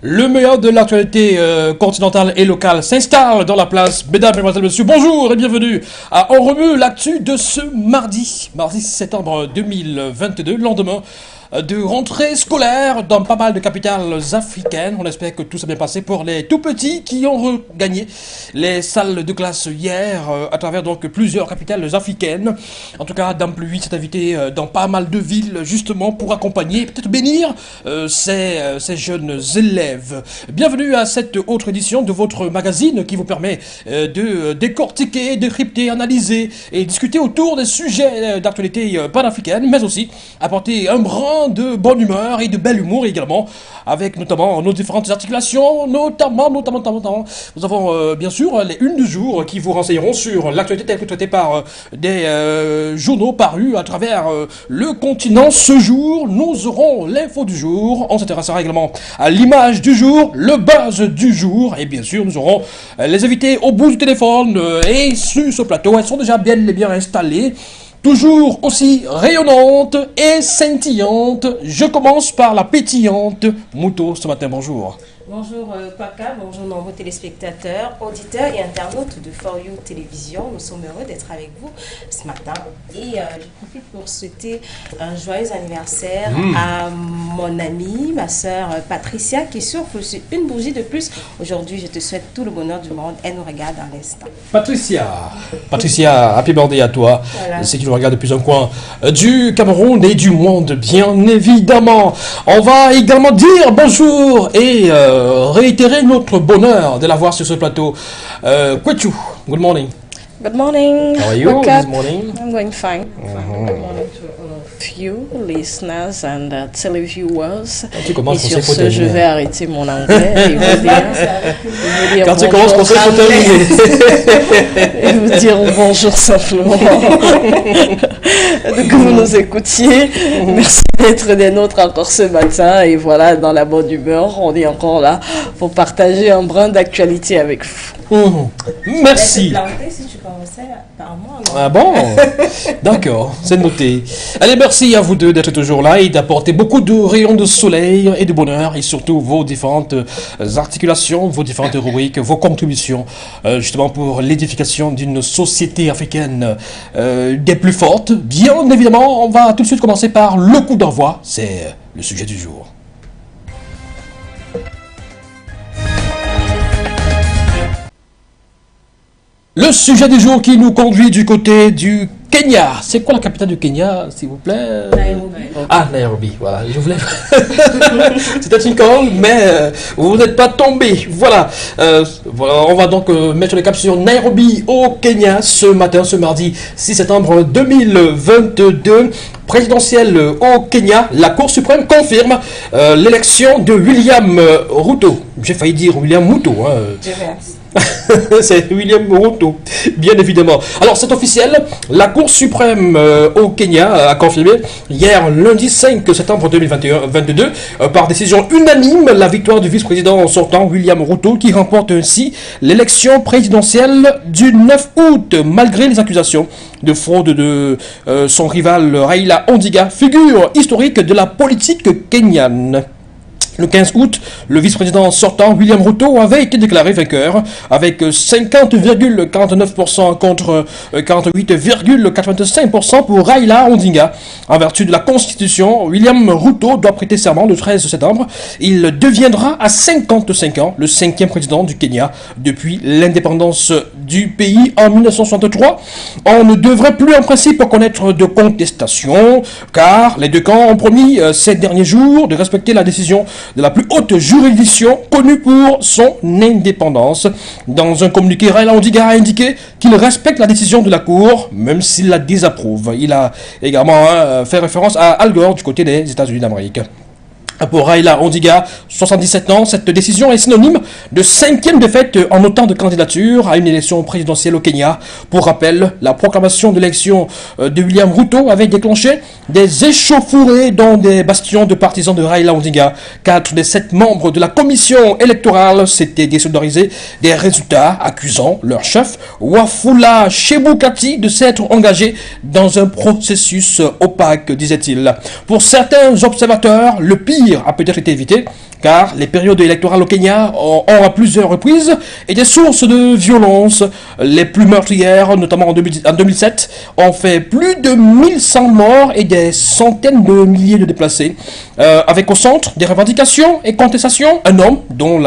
Le meilleur de l'actualité continentale et locale s'installe dans la place. Mesdames, Mesdemoiselles, Messieurs, bonjour et bienvenue à On remue l'actu de ce mardi 6 septembre 2022, lendemain de rentrée scolaire dans pas mal de capitales africaines. On espère que tout s'est bien passé pour les tout petits qui ont regagné les salles de classe hier à travers donc plusieurs capitales africaines. En tout cas, Dame Pluie s'est invité dans pas mal de villes justement pour accompagner, peut-être bénir ces jeunes élèves. Bienvenue à cette autre édition de votre magazine qui vous permet de décortiquer, décrypter, analyser et discuter autour des sujets d'actualité panafricaine, mais aussi apporter un brin de bonne humeur et de bel humour également, avec notamment nos différentes articulations, notamment, nous avons bien sûr les unes du jour qui vous renseigneront sur l'actualité telle que traitée par des journaux parus à travers le continent. Ce jour, nous aurons l'info du jour, on s'intéressera également à l'image du jour, le buzz du jour, et bien sûr nous aurons les invités au bout du téléphone et sur ce plateau. Elles sont déjà bien installées, toujours aussi rayonnante et scintillante. Je commence par la pétillante Mouto ce matin, bonjour. Bonjour Paka, bonjour nombreux téléspectateurs, auditeurs et internautes de For You Télévision. Nous sommes heureux d'être avec vous ce matin et je profite pour souhaiter un joyeux anniversaire à mon amie, ma sœur Patricia, qui souffle sur une bougie de plus. Aujourd'hui, je te souhaite tout le bonheur du monde. Elle nous regarde à l'instant. Patricia, happy birthday à toi. Voilà. C'est qui nous regarde depuis un coin du Cameroun et du monde, bien évidemment. On va également dire bonjour et réitérer notre bonheur de l'avoir sur ce plateau. Kwechu, good morning. Good morning. How are you this morning? I'm going fine. Good morning to all of you, listeners and televiewers. Et sur ce, je vais arrêter mon anglais et vous dire quand tu commences comme ça, il faut terminer. Et vous dire bonjour simplement. Que vous nous écoutiez. Merci d'être des nôtres encore ce matin. Et voilà, dans la bonne humeur, on est encore là pour partager un brin d'actualité avec vous. Merci. Ah bon? D'accord, c'est noté. Allez, merci à vous deux d'être toujours là et d'apporter beaucoup de rayons de soleil et de bonheur et surtout vos différentes articulations, vos différentes rubriques, vos contributions justement pour l'édification d'une société africaine des plus fortes. Bien évidemment, on va tout de suite commencer par le coup d'envoi, c'est le sujet du jour. Le sujet du jour qui nous conduit du côté du Kenya. C'est quoi la capitale du Kenya, s'il vous plaît? Nairobi. Ah, Nairobi, voilà. Je voulais... C'était une colle, mais vous n'êtes pas tombé. Voilà. Voilà. On va donc mettre le cap sur Nairobi au Kenya ce matin, ce mardi 6 septembre 2022. Présidentielle au Kenya, la Cour suprême confirme l'élection de William Ruto. J'ai failli dire William Muto. C'est William Ruto, bien évidemment. Alors c'est officiel, la Cour suprême au Kenya a confirmé hier lundi 5 septembre 2022 par décision unanime la victoire du vice-président sortant William Ruto qui remporte ainsi l'élection présidentielle du 9 août malgré les accusations de fraude de son rival Raila Odinga, figure historique de la politique kenyane. Le 15 août, le vice-président sortant, William Ruto, avait été déclaré vainqueur avec 50,49% contre 48,85% pour Raila Odinga. En vertu de la Constitution, William Ruto doit prêter serment le 13 septembre. Il deviendra à 55 ans le 5e président du Kenya depuis l'indépendance du pays en 1963. On ne devrait plus en principe connaître de contestation car les deux camps ont promis ces derniers jours de respecter la décision de la plus haute juridiction connue pour son indépendance. Dans un communiqué, Raila Odinga a indiqué qu'il respecte la décision de la Cour, même s'il la désapprouve. Il a également fait référence à Al Gore du côté des États-Unis d'Amérique. Pour Raila Odinga, 77 ans, cette décision est synonyme de 5e défaite en autant de candidatures à une élection présidentielle au Kenya. Pour rappel, la proclamation de l'élection de William Ruto avait déclenché des échauffourées dans des bastions de partisans de Raila Odinga. 4 des 7 membres de la commission électorale s'étaient désolidarisés des résultats, accusant leur chef, Wafula Chebukati, de s'être engagé dans un processus opaque, disait-il. Pour certains observateurs, le pire pire a peut-être été évité, car les périodes électorales au Kenya ont à plusieurs reprises été source de violence. Les plus meurtrières, notamment en 2007, ont fait plus de 1100 morts et des centaines de milliers de déplacés. Avec au centre des revendications et contestations, un homme dont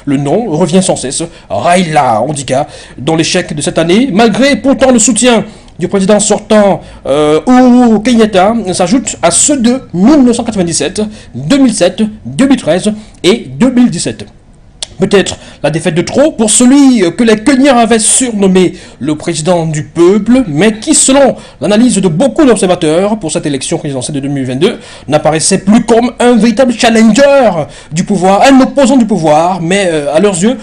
le nom revient sans cesse, Raila Odinga, dont l'échec de cette année, malgré pourtant le soutien du président sortant Uhuru Kenyatta, s'ajoute à ceux de 1997, 2007, 2013 et 2017. Peut-être la défaite de trop pour celui que les Kenyans avaient surnommé le président du peuple, mais qui, selon l'analyse de beaucoup d'observateurs pour cette élection présidentielle de 2022, n'apparaissait plus comme un véritable challenger du pouvoir, un opposant du pouvoir, mais à leurs yeux,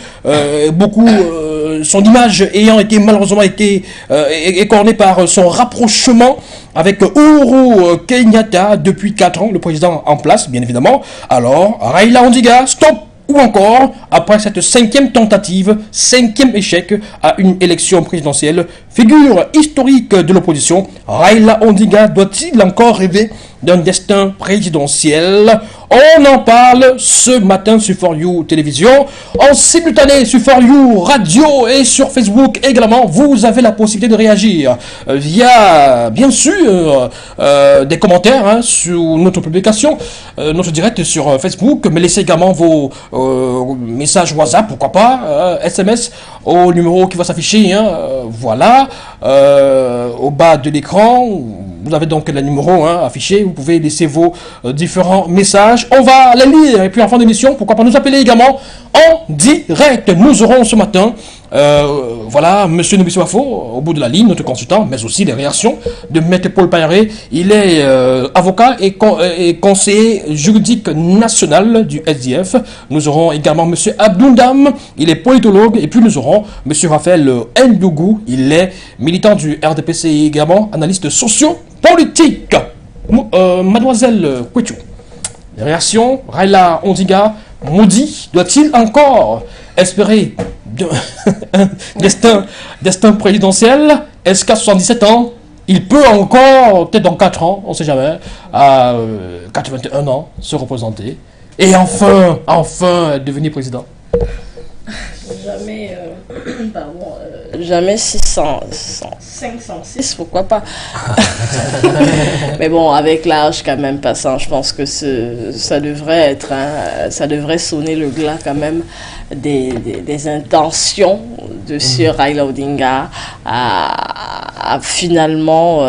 son image ayant été malheureusement écornée par son rapprochement avec Uhuru Kenyatta depuis 4 ans, le président en place, bien évidemment. Alors, Raila Odinga, stop! Ou encore, après cette 5e tentative, 5e échec à une élection présidentielle, figure historique de l'opposition, Raila Odinga doit-il encore rêver d'un destin présidentiel? On en parle ce matin sur For You Télévision, en simultané sur For You Radio et sur Facebook également. Vous avez la possibilité de réagir via, bien sûr, des commentaires sur notre publication, notre direct sur Facebook, mais laissez également vos messages WhatsApp, pourquoi pas, SMS au numéro qui va s'afficher, voilà, au bas de l'écran. Vous avez donc le numéro affiché, vous pouvez laisser vos différents messages. On va les lire et puis en fin d'émission, pourquoi pas nous appeler également en direct. Nous aurons ce matin, voilà, Monsieur Nobiswafo au bout de la ligne, notre consultant, mais aussi les réactions de Maître Paul Payaré. Il est avocat et conseiller juridique national du SDF. Nous aurons également Monsieur Abdoundam, il est politologue, et puis nous aurons Monsieur Raphaël Ndougou, il est militant du RDPC et également analyste socio-politique. Mademoiselle Kwetu, les réactions, Raila Odinga, maudit, doit-il encore espérer un destin présidentiel? Est-ce qu'à 77 ans, il peut encore, peut-être dans 4 ans, on ne sait jamais, à 81 ans, se représenter et enfin devenir président? Jamais 506, pourquoi pas. Mais bon, avec l'âge quand même passant, je pense que ça devrait être, ça devrait sonner le glas quand même des intentions de Sir Raila Odinga à finalement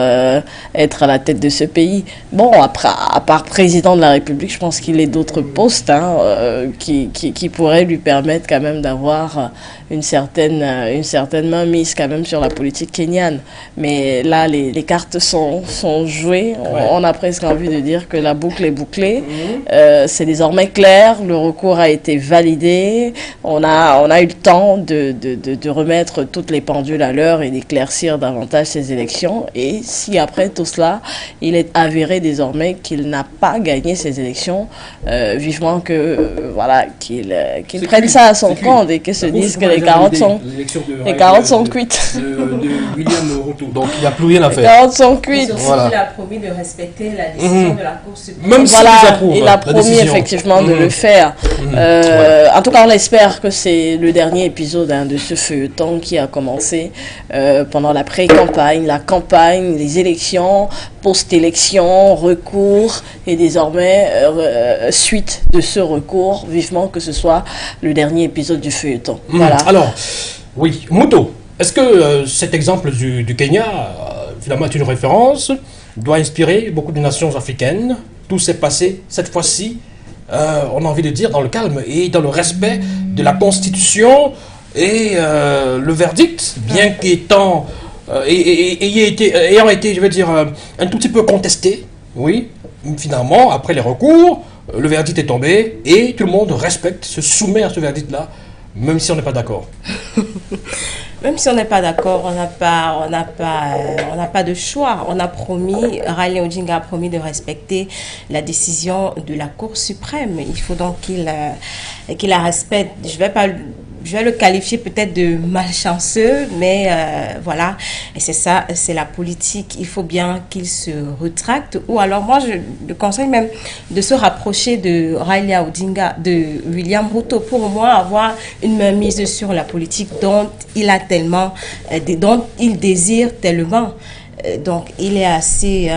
être à la tête de ce pays. Bon, après, à part président de la République, je pense qu'il y a d'autres postes qui pourraient lui permettre quand même d'avoir une certaine mainmise quand même sur la politique kenyane. Mais là, les cartes sont jouées. Ouais. On a presque envie de dire que la boucle est bouclée. C'est désormais clair. Le recours a été validé. On a eu le temps de remettre toutes les pendules à l'heure et d'éclaircir davantage ces élections. Et si après tout cela, il est avéré désormais qu'il n'a pas gagné ces élections, vivement que qu'il prenne ça à son compte et que se dise que les carottes sont cuites. De William Ruto. Donc il n'y a plus rien à faire. Les carottes sont cuites. Voilà. Il a promis de respecter la décision de la Cour suprême. Même il a promis effectivement de le faire. En tout cas, on espère que c'est le dernier épisode de ce feuilleton qui a commencé pendant la pré-campagne, la campagne, les élections, post-élection, recours et désormais suite de ce recours, vivement que ce soit le dernier épisode du feuilleton. Voilà. Alors, oui, Muto, est-ce que cet exemple du Kenya, finalement, est une référence, doit inspirer beaucoup de nations africaines? Tout s'est passé cette fois-ci, on a envie de dire, dans le calme et dans le respect de la Constitution et le verdict, bien qu'étant ayant été, je veux dire, un tout petit peu contesté, oui, finalement, après les recours, le verdict est tombé et tout le monde respecte, se soumet à ce verdict-là, même si on n'est pas d'accord. Même si on n'est pas d'accord, on n'a pas de choix. On a promis, Raila Odinga a promis de respecter la décision de la Cour suprême. Il faut donc qu'il la respecte. Je ne vais pas je vais le qualifier peut-être de malchanceux, mais voilà, et c'est ça, c'est la politique. Il faut bien qu'il se retracte, ou alors moi je le conseille même de se rapprocher de Raila Odinga, de William Ruto, pour au moins avoir une mainmise sur la politique dont il a tellement, dont il désire tellement. Donc il est assez...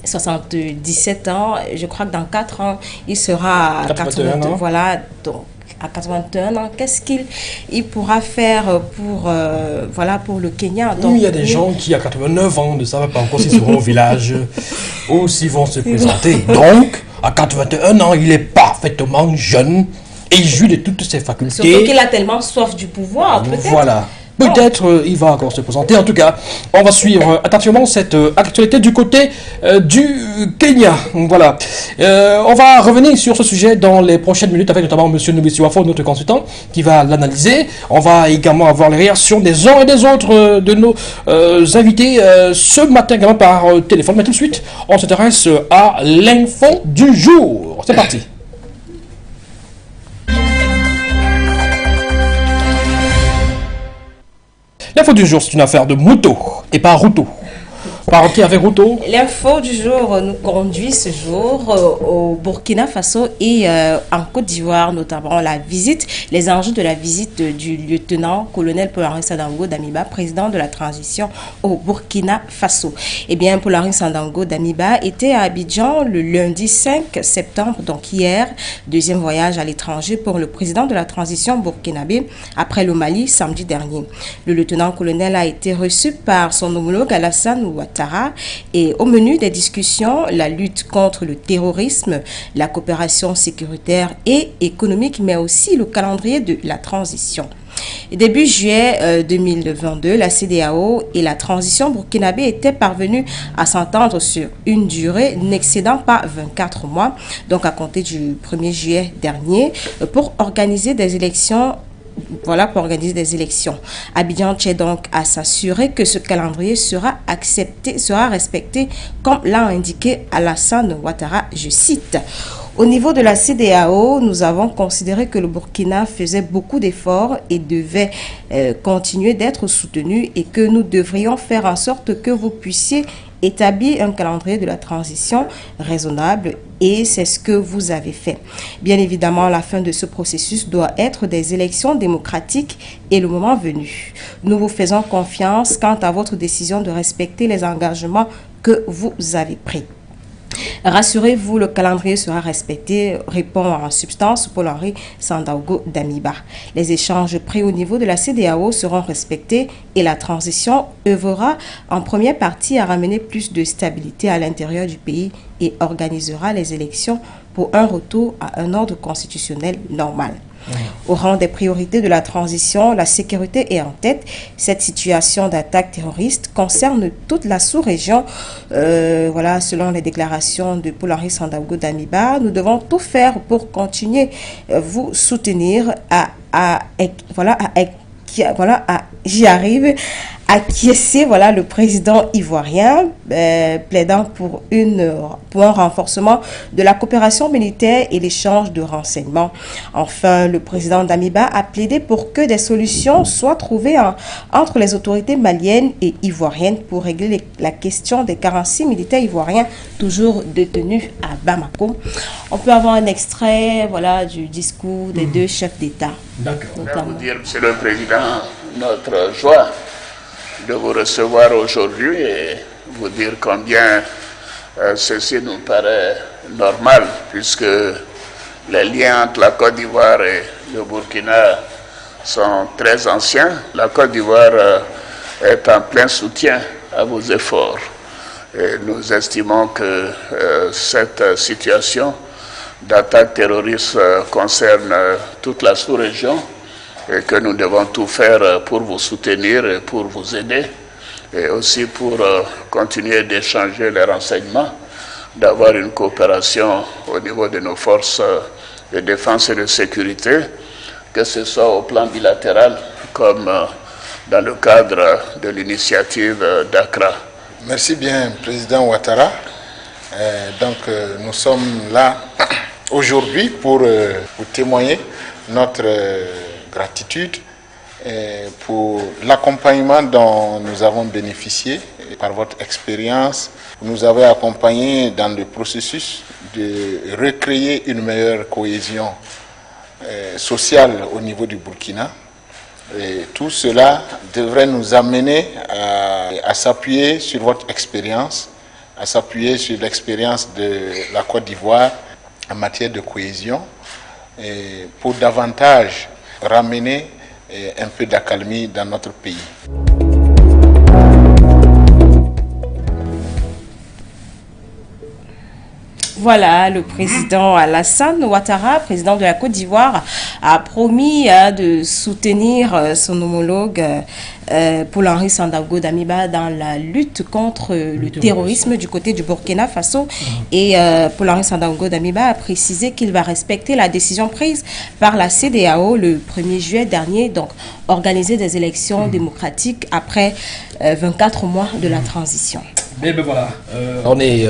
77 ans, je crois que dans 4 ans, il sera à 82 ans. Voilà, donc à 81 ans, qu'est-ce qu'il pourra faire pour, voilà, pour le Kenya? Donc, il y a des gens qui, à 89 ans, ne savent pas encore s'ils seront au village ou s'ils vont se présenter. Donc, à 81 ans, il est parfaitement jeune et il jouit de toutes ses facultés. Surtout qu'il a tellement soif du pouvoir, peut-être. Voilà. Peut-être il va encore se présenter. En tout cas, on va suivre attentivement cette actualité du côté du Kenya. Voilà. On va revenir sur ce sujet dans les prochaines minutes avec notamment M. Nubisi Wafo, notre consultant, qui va l'analyser. On va également avoir les réactions des uns et des autres de nos invités ce matin également par téléphone. Mais tout de suite, on s'intéresse à l'info du jour. C'est parti. L'info du jour, c'est une affaire de moto et pas Ruto. Parenté avec Ruto. L'info du jour nous conduit ce jour au Burkina Faso et en Côte d'Ivoire, notamment les enjeux de la visite du lieutenant-colonel Paul-Henri Sandaogo Damiba, président de la transition au Burkina Faso. Eh bien, Paul-Henri Sandaogo Damiba était à Abidjan le lundi 5 septembre, donc hier, deuxième voyage à l'étranger pour le président de la transition burkinabé après le Mali samedi dernier. Le lieutenant-colonel a été reçu par son homologue Alassane Ouattara. Et au menu des discussions, la lutte contre le terrorisme, la coopération sécuritaire et économique, mais aussi le calendrier de la transition. Début juillet 2022, la CEDEAO et la transition burkinabé étaient parvenus à s'entendre sur une durée n'excédant pas 24 mois, donc à compter du 1er juillet dernier, pour organiser des élections. Voilà, pour organiser des élections. Abidjan tient donc à s'assurer que ce calendrier sera respecté, comme l'a indiqué Alassane Ouattara, je cite. Au niveau de la CEDEAO, nous avons considéré que le Burkina faisait beaucoup d'efforts et devait continuer d'être soutenu et que nous devrions faire en sorte que vous puissiez établir un calendrier de la transition raisonnable et c'est ce que vous avez fait. Bien évidemment, la fin de ce processus doit être des élections démocratiques et le moment venu. Nous vous faisons confiance quant à votre décision de respecter les engagements que vous avez pris. Rassurez-vous, le calendrier sera respecté, répond en substance Paul-Henri Sandaogo Damiba. Les échanges pris au niveau de la CEDEAO seront respectés et la transition œuvrera en première partie à ramener plus de stabilité à l'intérieur du pays et organisera les élections pour un retour à un ordre constitutionnel normal. Au rang des priorités de la transition, la sécurité est en tête. Cette situation d'attaque terroriste concerne toute la sous-région. Voilà, selon les déclarations de Paul-Henri Sandaogo Damiba, nous devons tout faire pour continuer vous soutenir j'y arrive, acquiescer, voilà, le président ivoirien, plaidant pour un renforcement de la coopération militaire et l'échange de renseignements. Enfin, le président Damiba a plaidé pour que des solutions soient trouvées entre les autorités maliennes et ivoiriennes pour régler la question des 46 militaires ivoiriens toujours détenus à Bamako. On peut avoir un extrait, voilà, du discours des deux chefs d'État. D'accord. Je vais vous dire, Monsieur le Président, notre joie de vous recevoir aujourd'hui et vous dire combien ceci nous paraît normal puisque les liens entre la Côte d'Ivoire et le Burkina sont très anciens. La Côte d'Ivoire est en plein soutien à vos efforts et nous estimons que cette situation d'attaque terroriste concerne toute la sous-région et que nous devons tout faire pour vous soutenir et pour vous aider et aussi pour continuer d'échanger les renseignements, d'avoir une coopération au niveau de nos forces de défense et de sécurité, que ce soit au plan bilatéral comme dans le cadre de l'initiative d'Accra. Merci bien, Président Ouattara. Nous sommes là aujourd'hui pour vous témoigner notre gratitude pour l'accompagnement dont nous avons bénéficié et par votre expérience. Vous nous avez accompagnés dans le processus de recréer une meilleure cohésion sociale au niveau du Burkina. Et tout cela devrait nous amener à s'appuyer sur votre expérience, à s'appuyer sur l'expérience de la Côte d'Ivoire en matière de cohésion, et pour davantage ramener un peu d'accalmie dans notre pays. Voilà, le président Alassane Ouattara, président de la Côte d'Ivoire, a promis de soutenir son homologue Paul-Henri Sandaogo Damiba dans la lutte contre le terrorisme du côté du Burkina Faso. Et Paul-Henri Sandaogo Damiba a précisé qu'il va respecter la décision prise par la CEDEAO le 1er juillet dernier, donc organiser des élections démocratiques après 24 mois de la transition. Mais ben voilà, on est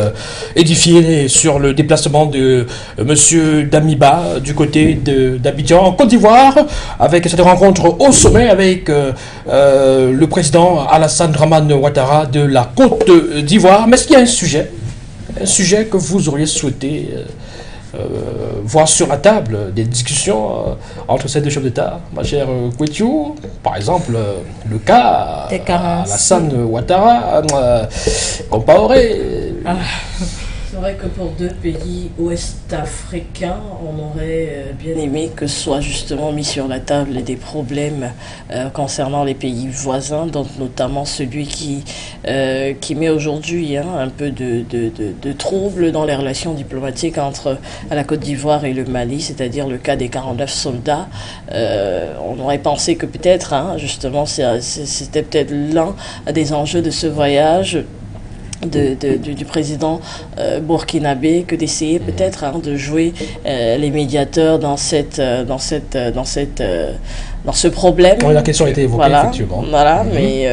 édifié sur le déplacement de Monsieur Damiba du côté d'Abidjan en Côte d'Ivoire, avec cette rencontre au sommet avec le président Alassane Dramane Ouattara de la Côte d'Ivoire. Mais est-ce qu'il y a un sujet que vous auriez souhaité voir sur la table des discussions entre ces deux chefs d'État, ma chère Kouetiou, par exemple le cas Alassane Ouattara, Compaoré. C'est vrai que pour deux pays ouest-africains, on aurait bien aimé que soient justement mis sur la table des problèmes concernant les pays voisins, donc notamment celui qui met aujourd'hui un peu de trouble dans les relations diplomatiques entre la Côte d'Ivoire et le Mali, c'est-à-dire le cas des 49 soldats. On aurait pensé que peut-être, justement, c'était peut-être l'un des enjeux de ce voyage du président burkinabé, que d'essayer peut-être de jouer les médiateurs dans ce problème. Oui, la question a été évoquée, effectivement. Voilà, mais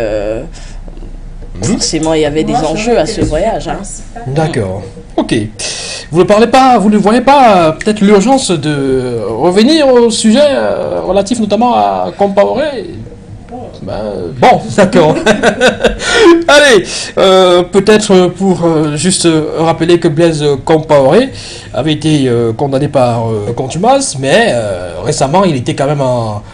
forcément il y avait des enjeux à ce voyage. D'accord. Ok. Vous ne voyez pas peut-être l'urgence de revenir au sujet relatif notamment à Compaoré? Bon, d'accord. Allez, peut-être pour juste rappeler que Blaise Compaoré avait été condamné par contumace, mais récemment il était quand même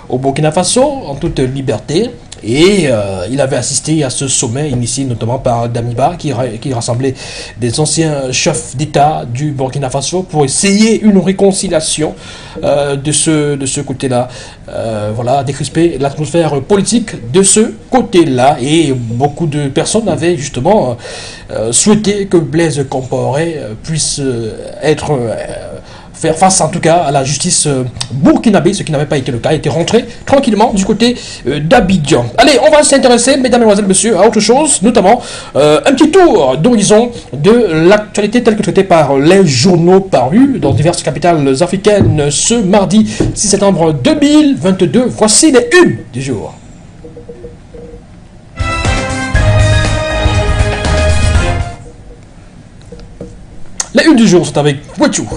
au Burkina Faso en toute liberté. Et il avait assisté à ce sommet initié notamment par Damiba qui rassemblait des anciens chefs d'État du Burkina Faso pour essayer une réconciliation de ce côté-là. Voilà, décrisper l'atmosphère politique de ce côté-là. Et beaucoup de personnes avaient justement souhaité que Blaise Compaoré puisse faire face en tout cas à la justice burkinabé, ce qui n'avait pas été le cas, était rentré tranquillement du côté d'Abidjan. Allez, on va s'intéresser, mesdames, mesdemoiselles, messieurs, à autre chose, notamment un petit tour d'horizon de l'actualité telle que traitée par les journaux parus dans diverses capitales africaines ce mardi 6 septembre 2022. Voici les unes du jour. Les unes du jour sont avec Kouetiou.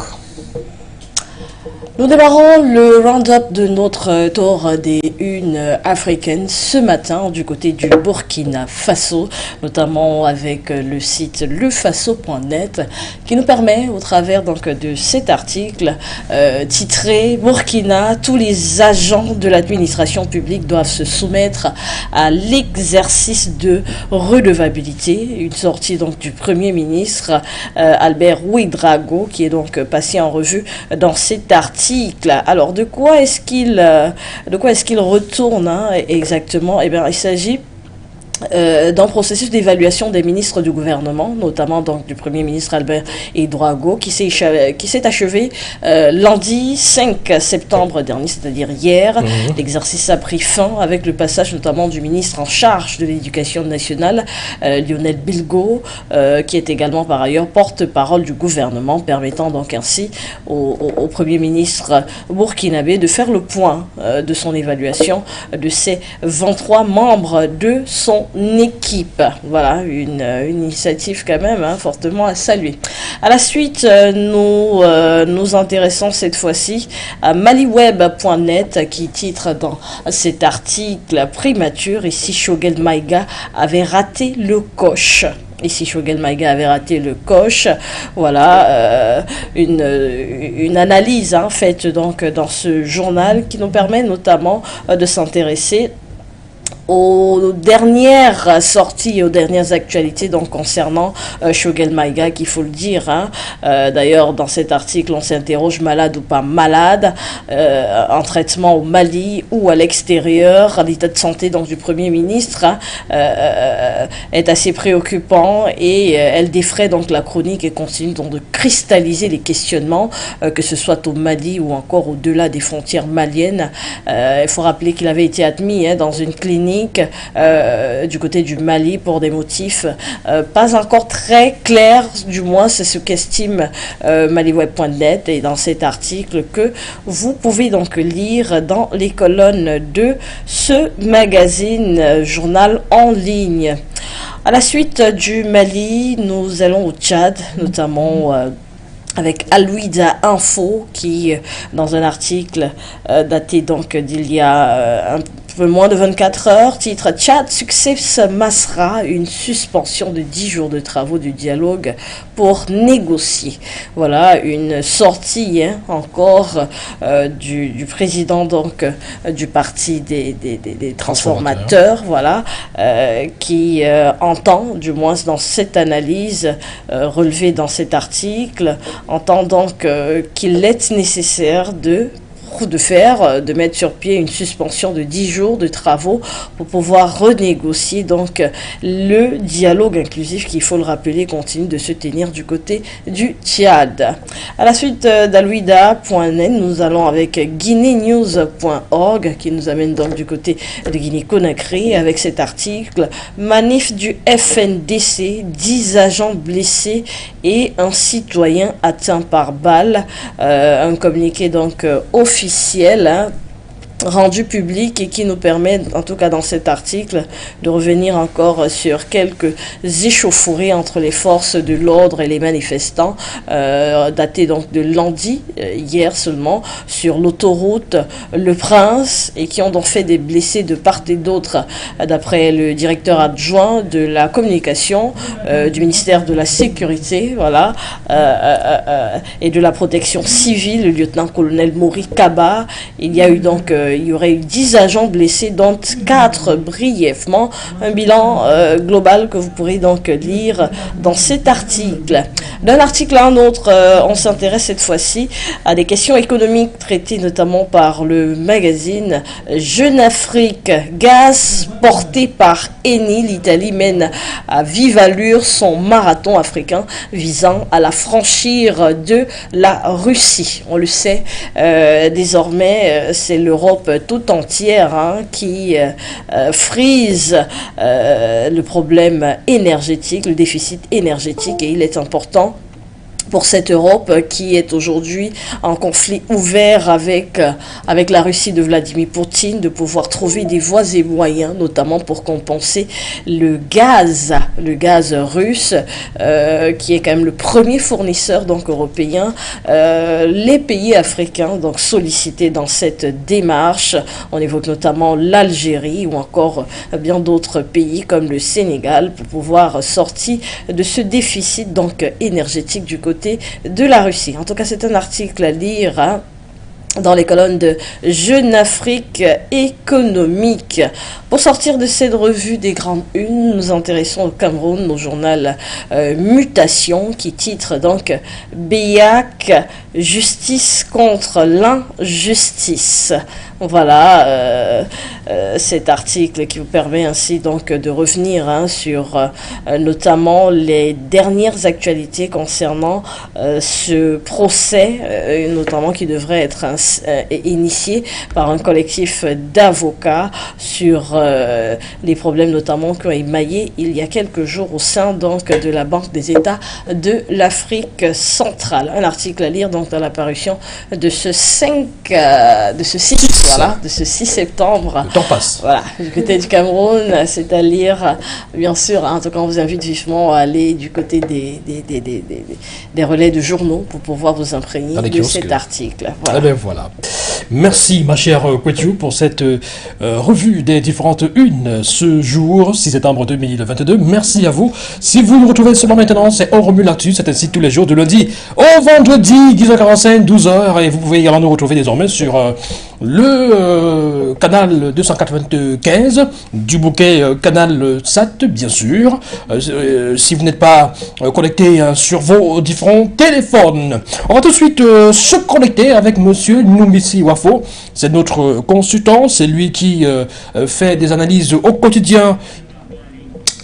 Nous démarrons le round-up de notre tour des unes africaines ce matin du côté du Burkina Faso, notamment avec le site lefaso.net qui nous permet, au travers donc de cet article titré « Burkina, tous les agents de l'administration publique doivent se soumettre à l'exercice de redevabilité », une sortie donc du Premier ministre Albert Ouédraogo qui est donc passé en revue dans cet article. Alors, de quoi est-ce qu'il retourne exactement? Eh bien, il s'agit d'un processus d'évaluation des ministres du gouvernement, notamment donc du Premier ministre Albert Ouédraogo, qui s'est achevé lundi 5 septembre dernier, c'est-à-dire hier. L'exercice a pris fin avec le passage notamment du ministre en charge de l'éducation nationale, Lionel Bilgo, qui est également par ailleurs porte-parole du gouvernement, permettant donc ainsi au Premier ministre burkinabé de faire le point de son évaluation de ses 23 membres de son équipe. Voilà, une initiative quand même fortement à saluer. À la suite, nous nous intéressons cette fois-ci à maliweb.net qui titre dans cet article prématuré, ici Choguel Maïga avait raté le coche. Ici, Choguel Maïga avait raté le coche. Voilà, une analyse faite donc dans ce journal qui nous permet notamment de s'intéresser aux dernières sorties et aux dernières actualités donc concernant Choguel Maïga, qu'il faut le dire. D'ailleurs, dans cet article, on s'interroge malade ou pas malade, en traitement au Mali ou à l'extérieur. L'état de santé donc, du Premier ministre est assez préoccupant et elle défraie donc la chronique et continue donc de cristalliser les questionnements, que ce soit au Mali ou encore au-delà des frontières maliennes. Il faut rappeler qu'il avait été admis dans une clinique du côté du Mali pour des motifs pas encore très clairs, du moins c'est ce qu'estime maliweb.net, et dans cet article que vous pouvez donc lire dans les colonnes de ce magazine journal en ligne. À la suite du Mali, nous allons au Tchad, notamment avec Al-Ouida Info qui, dans un article daté donc d'il y a un peu moins de 24 heures, titre Tchad succès Masra, une suspension de 10 jours de travaux du dialogue pour négocier. Voilà une sortie encore du président donc du parti des transformateurs, voilà, qui entend, du moins dans cette analyse relevée dans cet article, entend donc qu'il est nécessaire de mettre sur pied une suspension de 10 jours de travaux pour pouvoir renégocier donc le dialogue inclusif qui, il faut le rappeler, continue de se tenir du côté du Tchad. À la suite d'Al-Ouida.net, nous allons avec guinénews.org qui nous amène donc du côté de Guinée-Conakry avec cet article manif du FNDC, 10 agents blessés et un citoyen atteint par balle. Un communiqué donc officiel rendu public et qui nous permet, en tout cas dans cet article, de revenir encore sur quelques échauffourées entre les forces de l'ordre et les manifestants, datés donc de lundi, hier seulement, sur l'autoroute Le Prince, et qui ont donc fait des blessés de part et d'autre, d'après le directeur adjoint de la communication du ministère de la Sécurité, voilà, et de la protection civile, le lieutenant-colonel Mori Kaba. Il y a eu donc il y aurait eu 10 agents blessés, dont 4 brièvement. Un bilan global que vous pourrez donc lire dans cet article. D'un article à un autre, on s'intéresse cette fois-ci à des questions économiques traitées notamment par le magazine Jeune Afrique. Gaz porté par Eni, l'Italie mène à vive allure son marathon africain visant à la franchir de la Russie. On le sait, désormais, c'est l'Europe tout entière qui frise le problème énergétique, le déficit énergétique, et il est important pour cette Europe qui est aujourd'hui en conflit ouvert avec la Russie de Vladimir Poutine, de pouvoir trouver des voies et moyens, notamment pour compenser le gaz russe, qui est quand même le premier fournisseur donc européen. Les pays africains donc sollicités dans cette démarche, on évoque notamment l'Algérie ou encore bien d'autres pays comme le Sénégal, pour pouvoir sortir de ce déficit donc énergétique du côté de la Russie. En tout cas, c'est un article à lire dans les colonnes de Jeune Afrique économique. Pour sortir de cette revue des grandes unes, nous intéressons au Cameroun, au journal Mutation, qui titre donc BIAC, justice contre l'injustice. Voilà cet article qui vous permet ainsi donc de revenir sur notamment les dernières actualités concernant ce procès, notamment qui devrait être initié par un collectif d'avocats sur les problèmes notamment qui ont émaillé il y a quelques jours au sein donc de la Banque des États de l'Afrique centrale. Un article à lire donc dans la parution de ce 6 voilà, de ce 6 septembre. Le temps passe. Voilà, du côté du Cameroun, c'est à lire, bien sûr, en tout cas, on vous invite vivement à aller du côté des relais de journaux pour pouvoir vous imprégner de cet article. Voilà. Eh bien, voilà. Merci, ma chère Kwetu, pour cette revue des différentes unes ce jour, 6 septembre 2022. Merci à vous. Si vous nous retrouvez seulement maintenant, c'est On Remue l'Actu, c'est ainsi tous les jours, de lundi au vendredi, 10h45, 12h, et vous pouvez également nous retrouver désormais sur le canal 295 du bouquet canal SAT, bien sûr, si vous n'êtes pas connecté sur vos différents téléphones. On va tout de suite se connecter avec monsieur Numbisi Wafo. C'est notre consultant, c'est lui qui fait des analyses au quotidien.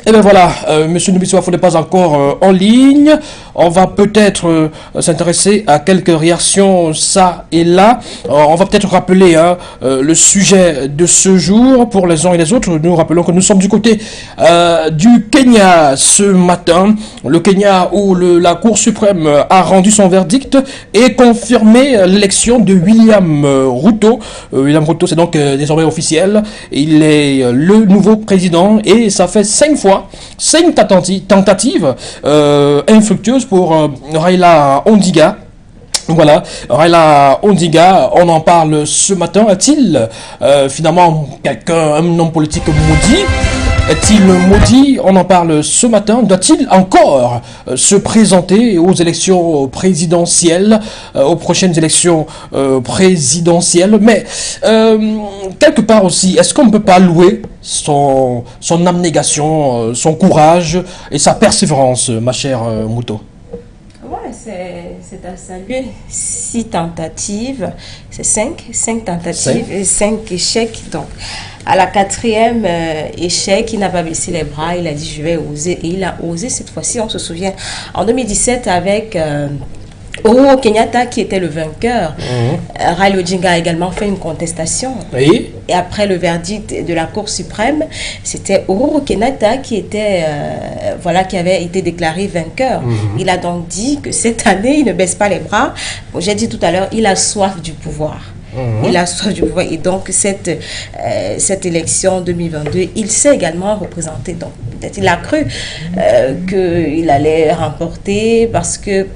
Et bien voilà, monsieur Numbisi Wafo n'est pas encore en ligne. On va peut-être s'intéresser à quelques réactions ça et là. On va peut-être rappeler le sujet de ce jour pour les uns et les autres. Nous rappelons que nous sommes du côté du Kenya ce matin. Le Kenya où la Cour suprême a rendu son verdict et confirmé l'élection de William Ruto. William Ruto, c'est donc désormais officiel. Il est le nouveau président et ça fait 5 tentatives infructueuses pour Raila Odinga. Voilà, Raila Odinga, on en parle ce matin. Est-il finalement un homme politique maudit? Est-il maudit? On en parle ce matin. Doit-il encore se présenter aux élections présidentielles, aux prochaines élections présidentielles? Mais quelque part aussi, est-ce qu'on ne peut pas louer son abnégation, son courage et sa persévérance, ma chère Mouto? Ouais, c'est à saluer. 6 tentatives, c'est 5 tentatives et 5 échecs. Donc, à la 4e échec, il n'a pas baissé les bras, il a dit je vais oser. Et il a osé cette fois-ci, on se souvient, en 2017 avec Uhuru Kenyatta qui était le vainqueur. Raila Odinga a également fait une contestation. Oui. Et après le verdict de la Cour suprême, c'était Uhuru Kenyatta qui était, qui avait été déclaré vainqueur. Il a donc dit que cette année, il ne baisse pas les bras. Bon, j'ai dit tout à l'heure, il a soif du pouvoir. Il a soif du pouvoir. Et donc, cette élection 2022, il s'est également représenté. Donc, peut-être il a cru qu'il allait remporter parce que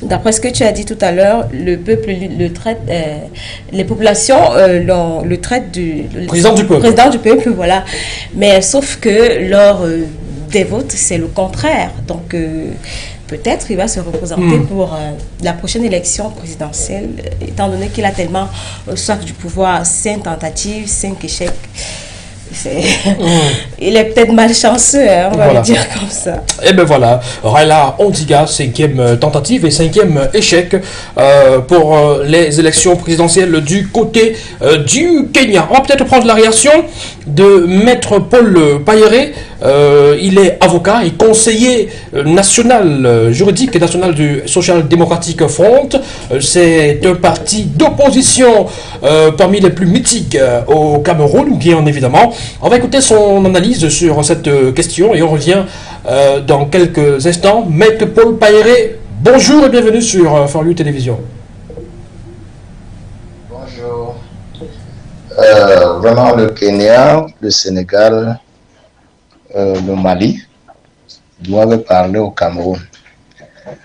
d'après ce que tu as dit tout à l'heure, le peuple le traite, les populations le traitent du président du peuple. Président du peuple, voilà. Mais sauf que lors des votes, c'est le contraire. Donc peut-être il va se représenter pour la prochaine élection présidentielle, étant donné qu'il a tellement soif du pouvoir, 5 tentatives, 5 échecs. Il est peut-être malchanceux, on va le dire comme ça. Et ben voilà, Raila Odinga, 5e tentative et 5e échec pour les élections présidentielles du côté du Kenya. On va peut-être prendre la réaction de Maître Paul Payere. Il est avocat et conseiller national, juridique et national du Social Democratic Front. C'est un parti d'opposition parmi les plus mythiques au Cameroun, bien évidemment. On va écouter son analyse sur cette question et on revient dans quelques instants. Maître Paul Payere, bonjour et bienvenue sur For You Télévision. Bonjour. Vraiment, le Kenya, le Sénégal, le Mali doivent parler au Cameroun.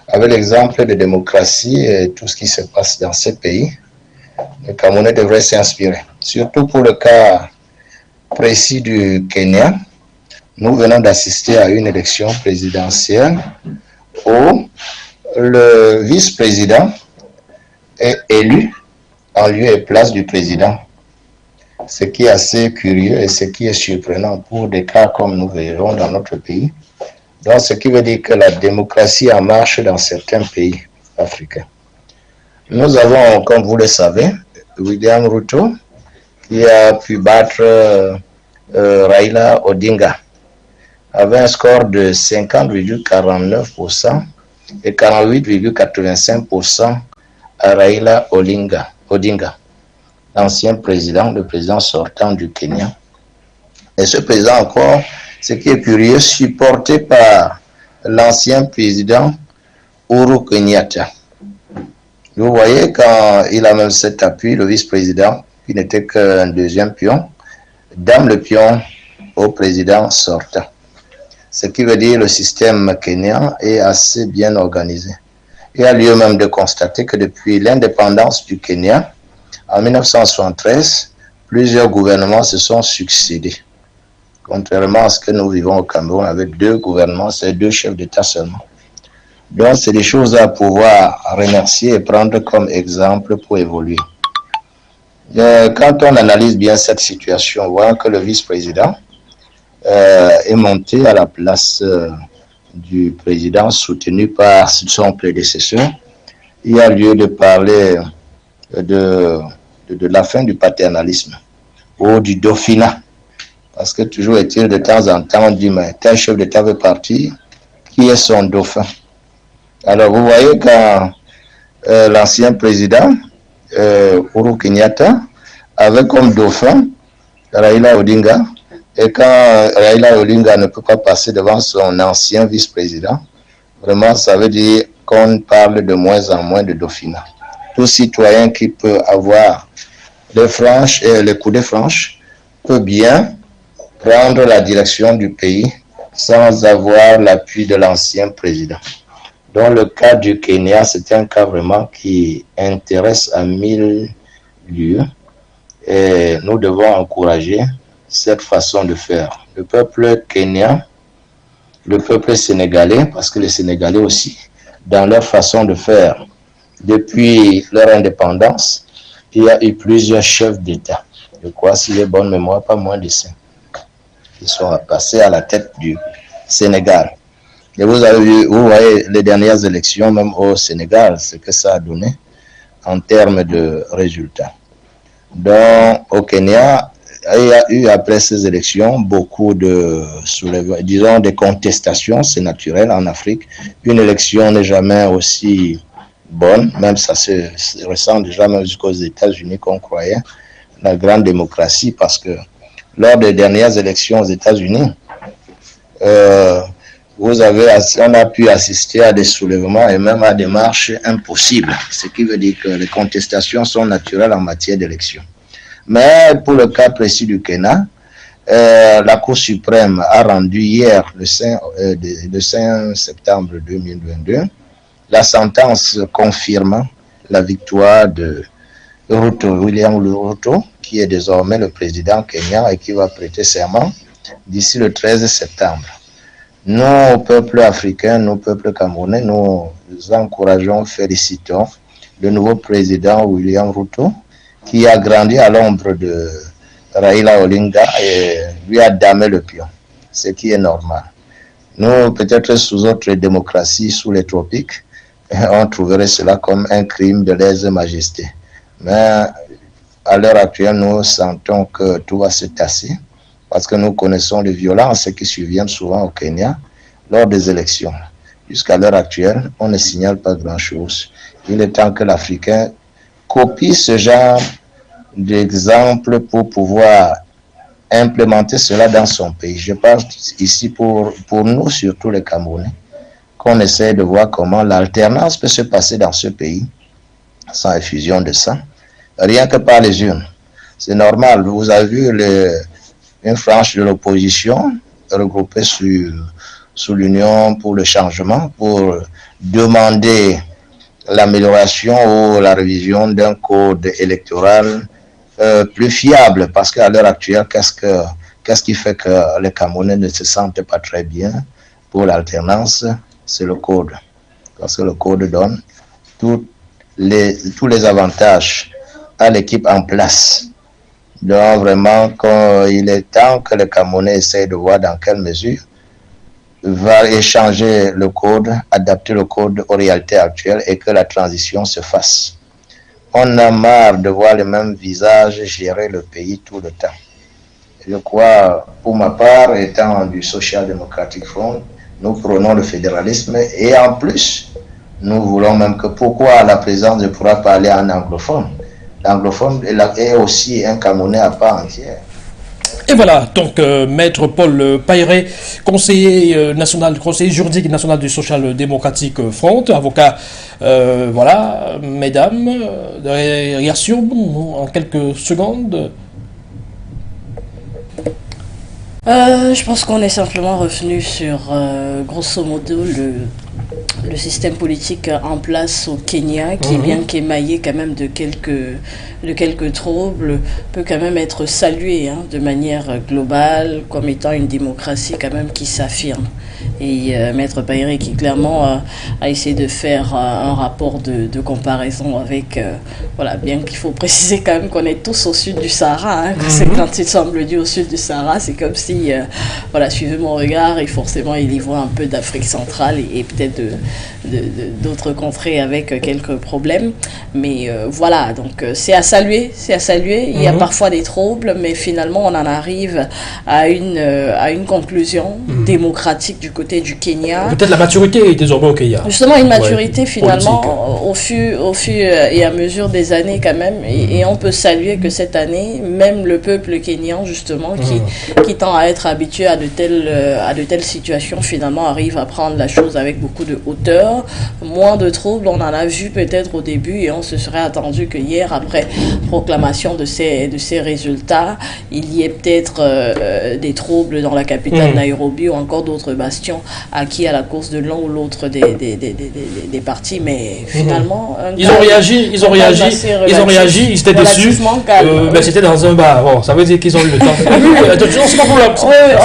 Avec l'exemple de démocratie et tout ce qui se passe dans ces pays, le Camerounais devrait s'inspirer. Surtout pour le cas précis du Kenya, nous venons d'assister à une élection présidentielle où le vice-président est élu en lieu et place du président. Ce qui est assez curieux et ce qui est surprenant pour des cas comme nous verrons dans notre pays. Donc, ce qui veut dire que la démocratie en marche dans certains pays africains. Nous avons, comme vous le savez, William Ruto qui a pu battre Raila Odinga avec un score de 50,49% et 48,85% à Raila Odinga, l'ancien président, le président sortant du Kenya. Et ce président encore, ce qui est curieux, supporté par l'ancien président Uhuru Kenyatta. Vous voyez, quand il a même cet appui, le vice-président, qui n'était qu'un deuxième pion, donne le pion au président sortant. Ce qui veut dire que le système kenyan est assez bien organisé. Il y a lieu même de constater que depuis l'indépendance du Kenya, en 1973, plusieurs gouvernements se sont succédés. Contrairement à ce que nous vivons au Cameroun avec 2 gouvernements, c'est 2 chefs d'État seulement. Donc, c'est des choses à pouvoir remercier et prendre comme exemple pour évoluer. Quand on analyse bien cette situation, on voit que le vice-président est monté à la place du président soutenu par son prédécesseur. Il y a lieu de parler de la fin du paternalisme ou du dauphinat. Parce que toujours est-il de temps en temps, on dit, mais tel chef d'État veut partir, qui est son dauphin? Alors vous voyez quand l'ancien président, Uhuru Kenyatta, avait comme dauphin Raila Odinga, et quand Raila Odinga ne peut pas passer devant son ancien vice-président, vraiment ça veut dire qu'on parle de moins en moins de dauphinat. Tout citoyen qui peut avoir les coups de franche peut bien prendre la direction du pays sans avoir l'appui de l'ancien président. Dans le cas du Kenya, c'est un cas vraiment qui intéresse à 1000 lieues et nous devons encourager cette façon de faire. Le peuple kenyan, le peuple sénégalais, parce que les Sénégalais aussi, dans leur façon de faire, depuis leur indépendance, il y a eu plusieurs chefs d'État. Je crois, si j'ai bonne mémoire, pas moins de 5 qui sont passés à la tête du Sénégal. Et vous voyez les dernières élections, même au Sénégal, ce que ça a donné en termes de résultats. Donc, au Kenya, il y a eu, après ces élections, beaucoup de soulèvements, disons des contestations, c'est naturel en Afrique. Une élection n'est jamais aussi bonne, même ça se ressent déjà même jusqu'aux États-Unis qu'on croyait, la grande démocratie, parce que lors des dernières élections aux États-Unis, on a pu assister à des soulèvements et même à des marches impossibles, ce qui veut dire que les contestations sont naturelles en matière d'élection. Mais pour le cas précis du Kenya, la Cour suprême a rendu hier, le 5 septembre 2022, la sentence confirmant la victoire de William Ruto, qui est désormais le président kenyan et qui va prêter serment d'ici le 13 septembre. Nous, peuple africain, nous, peuple camerounais, nous encourageons, félicitons le nouveau président William Ruto, qui a grandi à l'ombre de Raila Odinga et lui a damé le pion, ce qui est normal. Nous, peut-être sous autre démocratie, sous les tropiques, on trouverait cela comme un crime de lèse-majesté. Mais à l'heure actuelle, nous sentons que tout va se tasser parce que nous connaissons les violences qui surviennent souvent au Kenya lors des élections. Jusqu'à l'heure actuelle, on ne signale pas grand-chose. Il est temps que l'Africain copie ce genre d'exemple pour pouvoir implémenter cela dans son pays. Je parle ici pour nous, surtout les Camerounais, qu'on essaie de voir comment l'alternance peut se passer dans ce pays sans effusion de sang, rien que par les urnes. C'est normal, vous avez vu une frange de l'opposition regroupée sous l'Union pour le changement, pour demander l'amélioration ou la révision d'un code électoral plus fiable, parce qu'à l'heure actuelle, qu'est-ce qui fait que les Camerounais ne se sentent pas très bien pour l'alternance? C'est le code, parce que le code donne tous les avantages à l'équipe en place. Donc vraiment, il est temps que les Camerounais essayent de voir dans quelle mesure va échanger le code, adapter le code aux réalités actuelles et que la transition se fasse. On a marre de voir les mêmes visages gérer le pays tout le temps. Je crois, pour ma part, étant du Social Democratic Front, nous prenons le fédéralisme et en plus, nous voulons même que pourquoi la présidence ne pourra parler en anglophone. L'anglophone est aussi un Camerounais à part entière. Et voilà, donc Maître Paul Pailleret, conseiller national, conseiller juridique national du Social Democratic Front, avocat, voilà, mesdames, réaction en quelques secondes. Je pense qu'on est simplement revenu sur, grosso modo, le système politique en place au Kenya, qui bien qu'émaillé quand même de quelques troubles, peut quand même être salué de manière globale comme étant une démocratie quand même qui s'affirme. Et Maître Pailleret qui clairement a essayé de faire un rapport de comparaison avec, voilà, bien qu'il faut préciser quand même qu'on est tous au sud du Sahara, c'est quand il semble dire au sud du Sahara, c'est comme si, voilà, suivez mon regard et forcément il y voit un peu d'Afrique centrale et peut-être d'autres contrées avec quelques problèmes, mais voilà, donc c'est à saluer, il y a parfois des troubles, mais finalement on en arrive à une conclusion démocratique du côté du Kenya. Peut-être la maturité est désormais au Kenya. Justement, une maturité finalement au fur et à mesure des années quand même, et on peut saluer que cette année, même le peuple kenyan justement, qui tend à être habitué à de telles situations, finalement arrive à prendre la chose avec beaucoup de hauteur, moins de troubles, on en a vu peut-être au début, et on se serait attendu que hier, après proclamation de ces résultats, il y ait peut-être des troubles dans la capitale Nairobi ou encore d'autres bastions acquis à la course de l'un ou l'autre des partis, mais finalement ils ont réagi, ils étaient déçus, mais c'était dans un bar. Bon, ça veut dire qu'ils ont eu le temps. C'est pas pour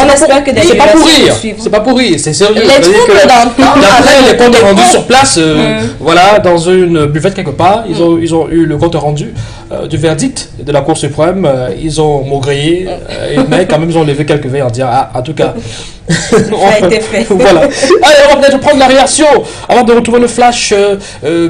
on espère que c'est pas pour rire, c'est sérieux. D'après les comptes rendus sur place, voilà, dans une buvette quelque part, ils ont eu le compte rendu du verdict de la Cour suprême. Ils ont maugréé, mais quand même ils ont levé quelques verres en disant en tout cas. Ça a été fait. Voilà. Allez, on va peut-être prendre la réaction avant de retrouver le flash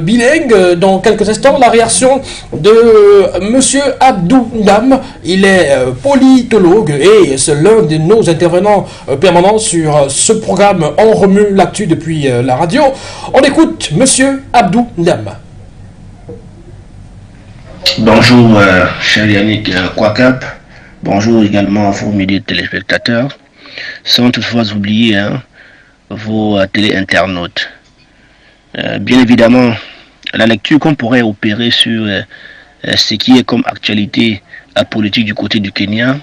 bilingue dans quelques instants. La réaction de Monsieur Abdou Ndam. Il est politologue et c'est l'un de nos intervenants permanents sur ce programme. On remue l'actu depuis la radio. On écoute Monsieur Abdou Ndam. Bonjour, cher Yannick Kwakap. Bonjour également à vos milliers de téléspectateurs. Sans toutefois oublier vos téléinternautes. Bien évidemment, la lecture qu'on pourrait opérer sur ce qui est comme actualité politique du côté du Kenya,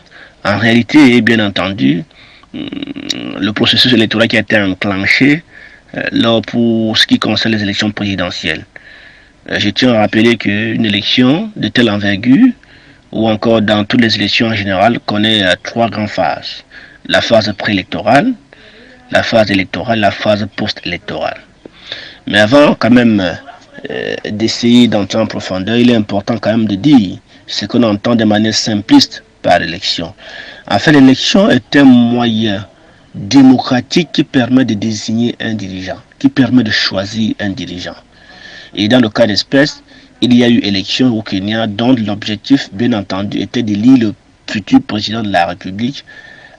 en réalité est bien entendu le processus électoral qui a été enclenché pour ce qui concerne les élections présidentielles. Je tiens à rappeler qu'une élection de telle envergure, ou encore dans toutes les élections en général, connaît trois grandes phases. La phase préélectorale, la phase électorale, la phase post-électorale. Mais avant quand même d'essayer d'entrer en profondeur, il est important quand même de dire ce qu'on entend de manière simpliste par l'élection. En fait, l'élection est un moyen démocratique qui permet de désigner un dirigeant, qui permet de choisir un dirigeant. Et dans le cas d'espèce, il y a eu élection au Kenya dont l'objectif, bien entendu, était d'élire le futur président de la République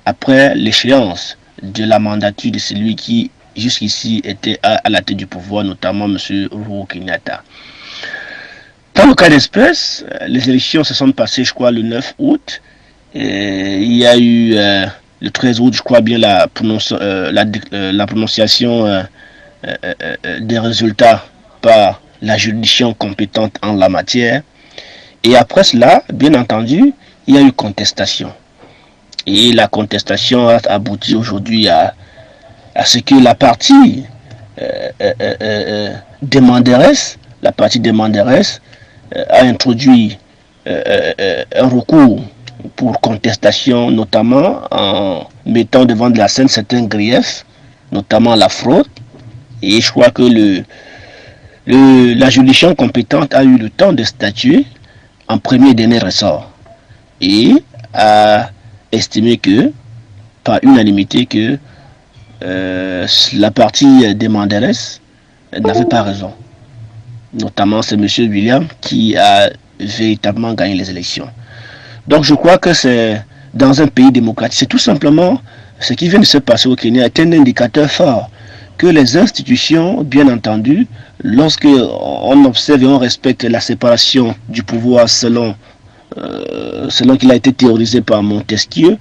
après l'échéance de la mandature de celui qui jusqu'ici était à la tête du pouvoir, notamment M. Uhuru Kenyatta. Dans le cas d'espèce, les élections se sont passées, je crois, le 9 août. Et il y a eu le 13 août, je crois bien, la prononciation des résultats par la juridiction compétente en la matière. Et après cela, bien entendu, il y a eu contestation. Et la contestation a abouti aujourd'hui à ce que la partie demanderesse, a introduit un recours pour contestation, notamment en mettant devant de la scène certains griefs, notamment la fraude. Et je crois que la juridiction compétente a eu le temps de statuer en premier et dernier ressort et a estimé que, par unanimité, que la partie demanderesse n'avait pas raison. Notamment, c'est M. William qui a véritablement gagné les élections. Donc, je crois que c'est dans un pays démocratique, c'est tout simplement ce qui vient de se passer au Kenya est un indicateur fort que les institutions, bien entendu, lorsque on observe et on respecte la séparation du pouvoir selon selon qu'il a été théorisé par Montesquieu,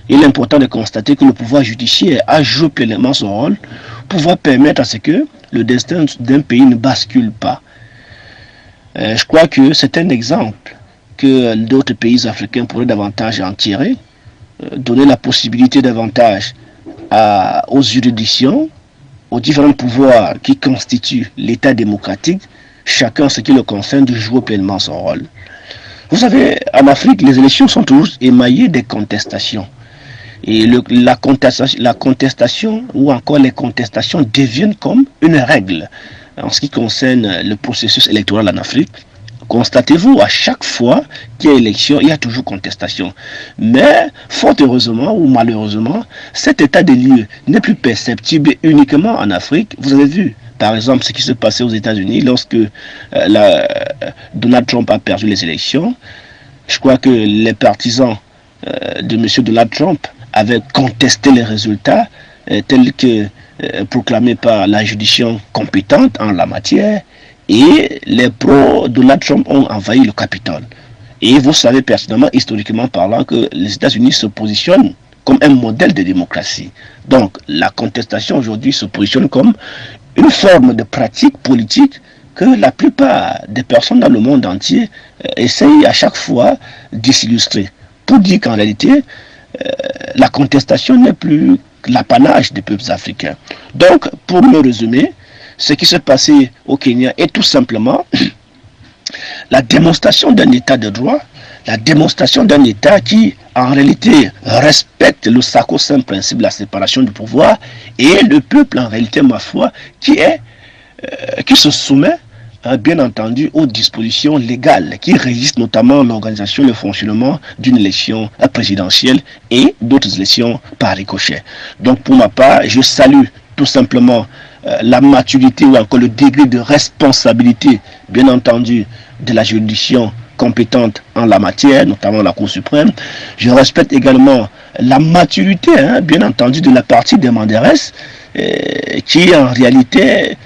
il est important de constater que le pouvoir judiciaire a joué pleinement son rôle pour pouvoir permettre à ce que le destin d'un pays ne bascule pas. Je crois que c'est un exemple que d'autres pays africains pourraient davantage en tirer, donner la possibilité davantage aux juridictions, aux différents pouvoirs qui constituent l'État démocratique, chacun ce qui le concerne, de jouer pleinement son rôle. Vous savez, en Afrique, les élections sont toujours émaillées des contestations. Et la contestation ou encore les contestations deviennent comme une règle en ce qui concerne le processus électoral en Afrique. Constatez-vous, à chaque fois qu'il y a élection, il y a toujours contestation. Mais, fort heureusement ou malheureusement, cet état des lieux n'est plus perceptible uniquement en Afrique. Vous avez vu, par exemple, ce qui se passait aux États-Unis lorsque Donald Trump a perdu les élections. Je crois que les partisans de M. Donald Trump avaient contesté les résultats tels que proclamés par la juridiction compétente en la matière. Et les pro-Donald Trump ont envahi le Capitole. Et vous savez pertinemment, historiquement parlant, que les États-Unis se positionnent comme un modèle de démocratie. Donc, la contestation aujourd'hui se positionne comme une forme de pratique politique que la plupart des personnes dans le monde entier essayent à chaque fois de s'illustrer. Pour dire qu'en réalité, la contestation n'est plus l'apanage des peuples africains. Donc, pour me résumer, ce qui s'est passé au Kenya est tout simplement la démonstration d'un état de droit, la démonstration d'un état qui, en réalité, respecte le sacro-saint principe de la séparation du pouvoir, et le peuple, en réalité, ma foi, qui se soumet, bien entendu, aux dispositions légales qui régissent notamment l'organisation et le fonctionnement d'une élection présidentielle et d'autres élections par ricochet. Donc, pour ma part, je salue tout simplement la maturité ou encore le degré de responsabilité, bien entendu, de la juridiction compétente en la matière, notamment la Cour suprême. Je respecte également la maturité, bien entendu, de la partie demanderesse, qui en réalité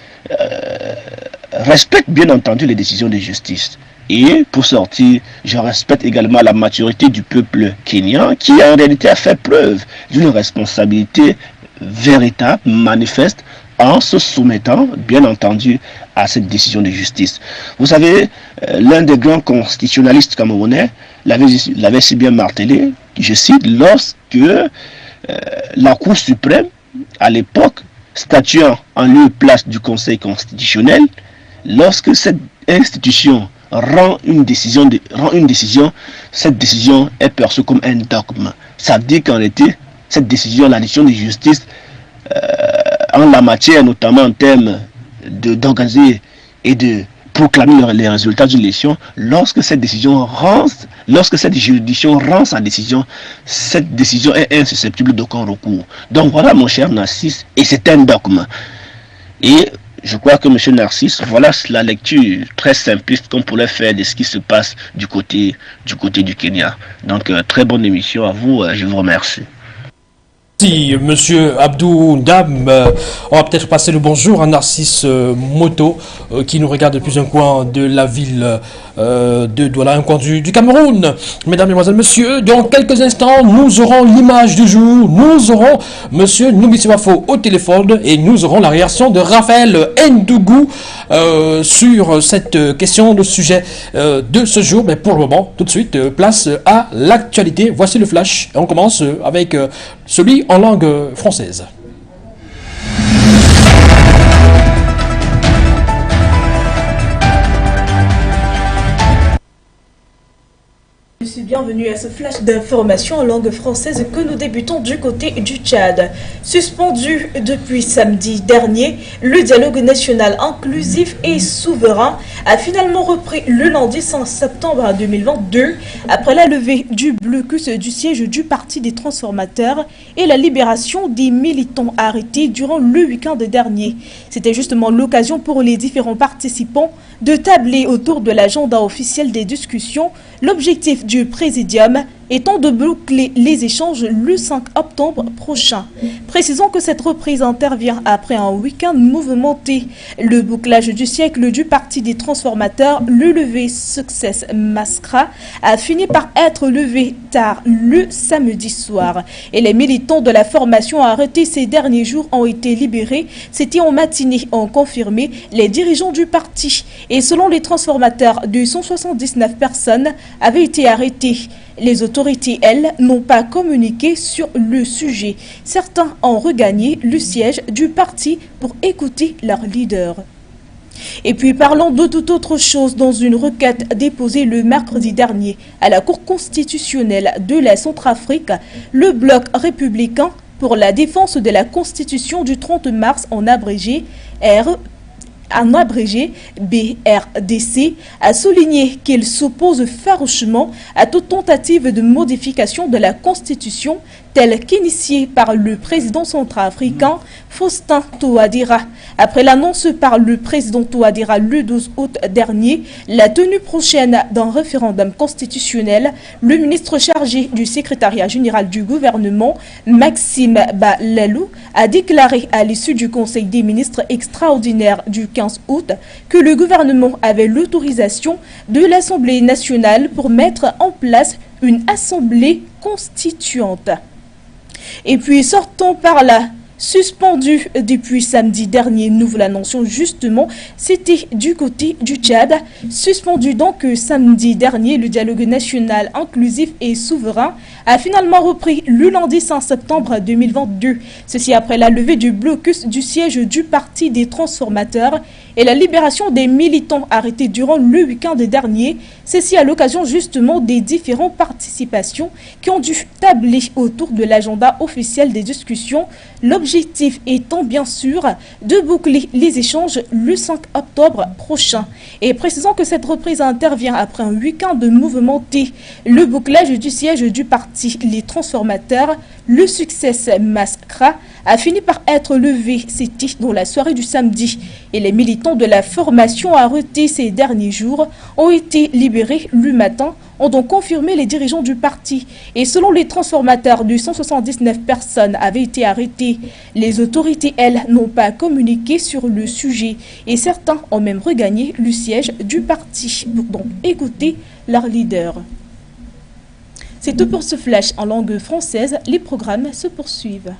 respecte bien entendu les décisions de justice. Et pour sortir, je respecte également la maturité du peuple kenyan, qui en réalité a fait preuve d'une responsabilité véritable, manifeste, en se soumettant, bien entendu, à cette décision de justice. Vous savez, l'un des grands constitutionnalistes camerounais l'avait si bien martelé, je cite, lorsque la Cour suprême, à l'époque, statuant en lieu et place du Conseil constitutionnel, lorsque cette institution rend une décision, cette décision est perçue comme un dogme. Ça veut dire qu'en réalité, cette décision, la décision de justice, en la matière, notamment en termes d'organiser et de proclamer les résultats d'une élection, lorsque cette juridiction rend sa décision, cette décision est insusceptible d'aucun recours. Donc voilà, mon cher Narcisse, et c'est un dogme. Et je crois que M. Narcisse, voilà la lecture très simpliste qu'on pourrait faire de ce qui se passe du côté du Kenya. Donc très bonne émission à vous, je vous remercie. Merci, monsieur Abdou Ndam. On va peut-être passer le bonjour à Narcisse Moto, qui nous regarde depuis un coin de la ville de Douala, un coin du Cameroun. Mesdames, Mesdemoiselles, Messieurs, dans quelques instants, nous aurons l'image du jour. Nous aurons monsieur Noubissibafo au téléphone et nous aurons la réaction de Raphaël Ndougou sur cette question, le sujet de ce jour. Mais pour le moment, tout de suite, place à l'actualité. Voici le flash. On commence avec celui en langue française. Bienvenue à ce flash d'information en langue française que nous débutons du côté du Tchad. Suspendu depuis samedi dernier, le dialogue national inclusif et souverain a finalement repris le lundi 5 septembre 2022 après la levée du blocus du siège du Parti des transformateurs et la libération des militants arrêtés durant le week-end dernier. C'était justement l'occasion pour les différents participants de tabler autour de l'agenda officiel des discussions. L'objectif du Présidium, étant de boucler les échanges le 5 octobre prochain. Précisons que cette reprise intervient après un week-end mouvementé. Le bouclage du siècle du Parti des transformateurs, le levé Success Mascra, a fini par être levé tard le samedi soir. Et les militants de la formation arrêtés ces derniers jours ont été libérés. C'était en matinée, ont confirmé les dirigeants du parti. Et selon les transformateurs, 279 personnes avaient été arrêtées. Les autorités, elles, n'ont pas communiqué sur le sujet. Certains ont regagné le siège du parti pour écouter leur leader. Et puis parlons de toute autre chose. Dans une requête déposée le mercredi dernier à la Cour constitutionnelle de la Centrafrique, le bloc républicain pour la défense de la Constitution du 30 mars en abrégé BRDC, a souligné qu'il s'oppose farouchement à toute tentative de modification de la Constitution telle qu'initiée par le président centrafricain Faustin Touadéra. Après l'annonce par le président Touadéra le 12 août dernier, la tenue prochaine d'un référendum constitutionnel, le ministre chargé du secrétariat général du gouvernement, Maxime Balalou, a déclaré à l'issue du Conseil des ministres extraordinaire du 15 août que le gouvernement avait l'autorisation de l'Assemblée nationale pour mettre en place une assemblée constituante. Et puis sortons par là. Suspendu depuis samedi dernier, nous vous l'annoncions justement, c'était du côté du Tchad. Suspendu donc samedi dernier, le dialogue national inclusif et souverain a finalement repris le lundi 5 septembre 2022. Ceci après la levée du blocus du siège du Parti des transformateurs et la libération des militants arrêtés durant le week-end dernier. Ceci à l'occasion justement des différentes participations qui ont dû tabler autour de l'agenda officiel des discussions. L'objectif étant bien sûr de boucler les échanges le 5 octobre prochain. Et précisons que cette reprise intervient après un week-end mouvementé. Le bouclage du siège du parti Les Transformateurs, le Success Mascra, a fini par être levé, c'était dans la soirée du samedi. Et les militants de la formation arrêtés ces derniers jours ont été libérés le matin, ont donc confirmé les dirigeants du parti. Et selon les transformateurs, 279 personnes avaient été arrêtées. Les autorités, elles, n'ont pas communiqué sur le sujet. Et certains ont même regagné le siège du parti. Donc écoutez leur leader. C'est tout pour ce flash en langue française. Les programmes se poursuivent.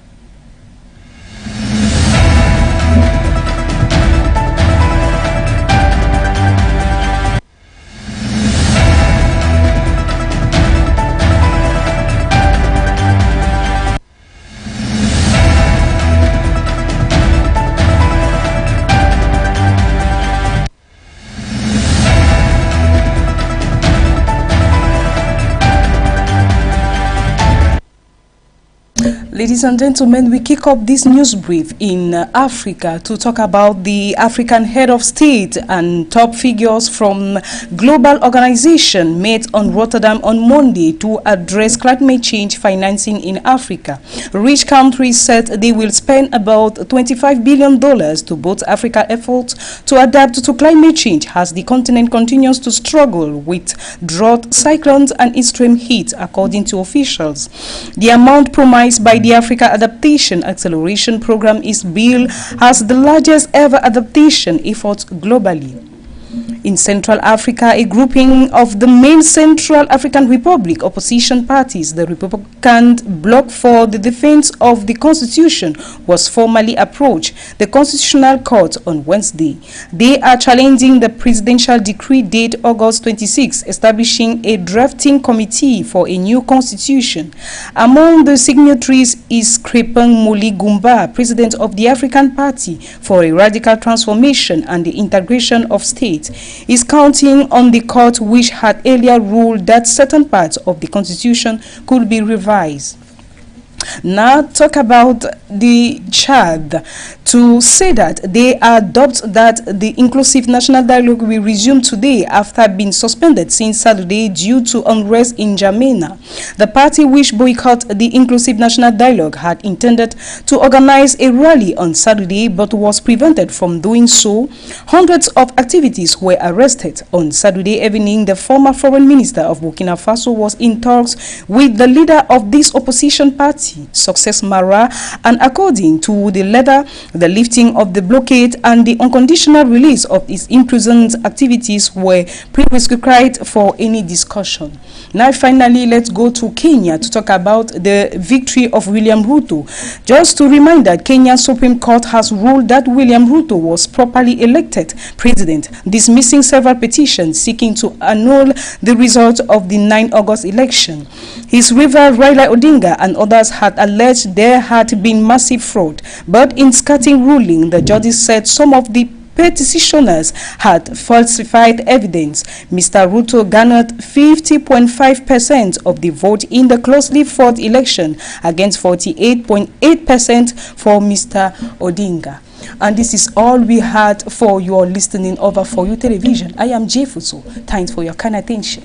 Ladies and gentlemen, we kick off this news brief in Africa to talk about the African head of state and top figures from global organization met on Rotterdam on Monday to address climate change financing in Africa. Rich countries said they will spend about $25 billion to boost Africa's efforts to adapt to climate change as the continent continues to struggle with drought, cyclones and extreme heat, according to officials. The amount promised by the Africa Adaptation Acceleration Program is billed as the largest ever adaptation effort globally. In Central Africa, a grouping of the main Central African Republic opposition parties, the Republican Bloc for the Defense of the Constitution, was formally approached the Constitutional Court on Wednesday. They are challenging the presidential decree dated August 26, establishing a drafting committee for a new constitution. Among the signatories is Crépin Moli Goumba, president of the African Party for a Radical Transformation and the Integration of States, is counting on the court, which had earlier ruled that certain parts of the constitution could be revised. Now talk about the Chad, to say that they adopt that the inclusive national dialogue will resume today after being suspended since Saturday due to unrest in N'Djamena. The party which boycott the inclusive national dialogue had intended to organize a rally on Saturday but was prevented from doing so. Hundreds of activities were arrested. On Saturday evening, the former foreign minister of Burkina Faso was in talks with the leader of this opposition party, Success Mara, and according to the letter, the lifting of the blockade and the unconditional release of its imprisoned activities were prerequisite for any discussion. Now finally, let's go to Kenya to talk about the victory of William Ruto. Just to remind that Kenya's Supreme Court has ruled that William Ruto was properly elected president, dismissing several petitions seeking to annul the result of the 9 August election. His rival Raila Odinga and others had alleged there had been massive fraud, but in skirting ruling, the judges said some of the petitioners had falsified evidence. Mr. Ruto garnered 50.5% of the vote in the closely fought election against 48.8% for Mr. Odinga. And this is all we had for your listening over For You Television. I am Jay Fuso. Thanks for your kind attention.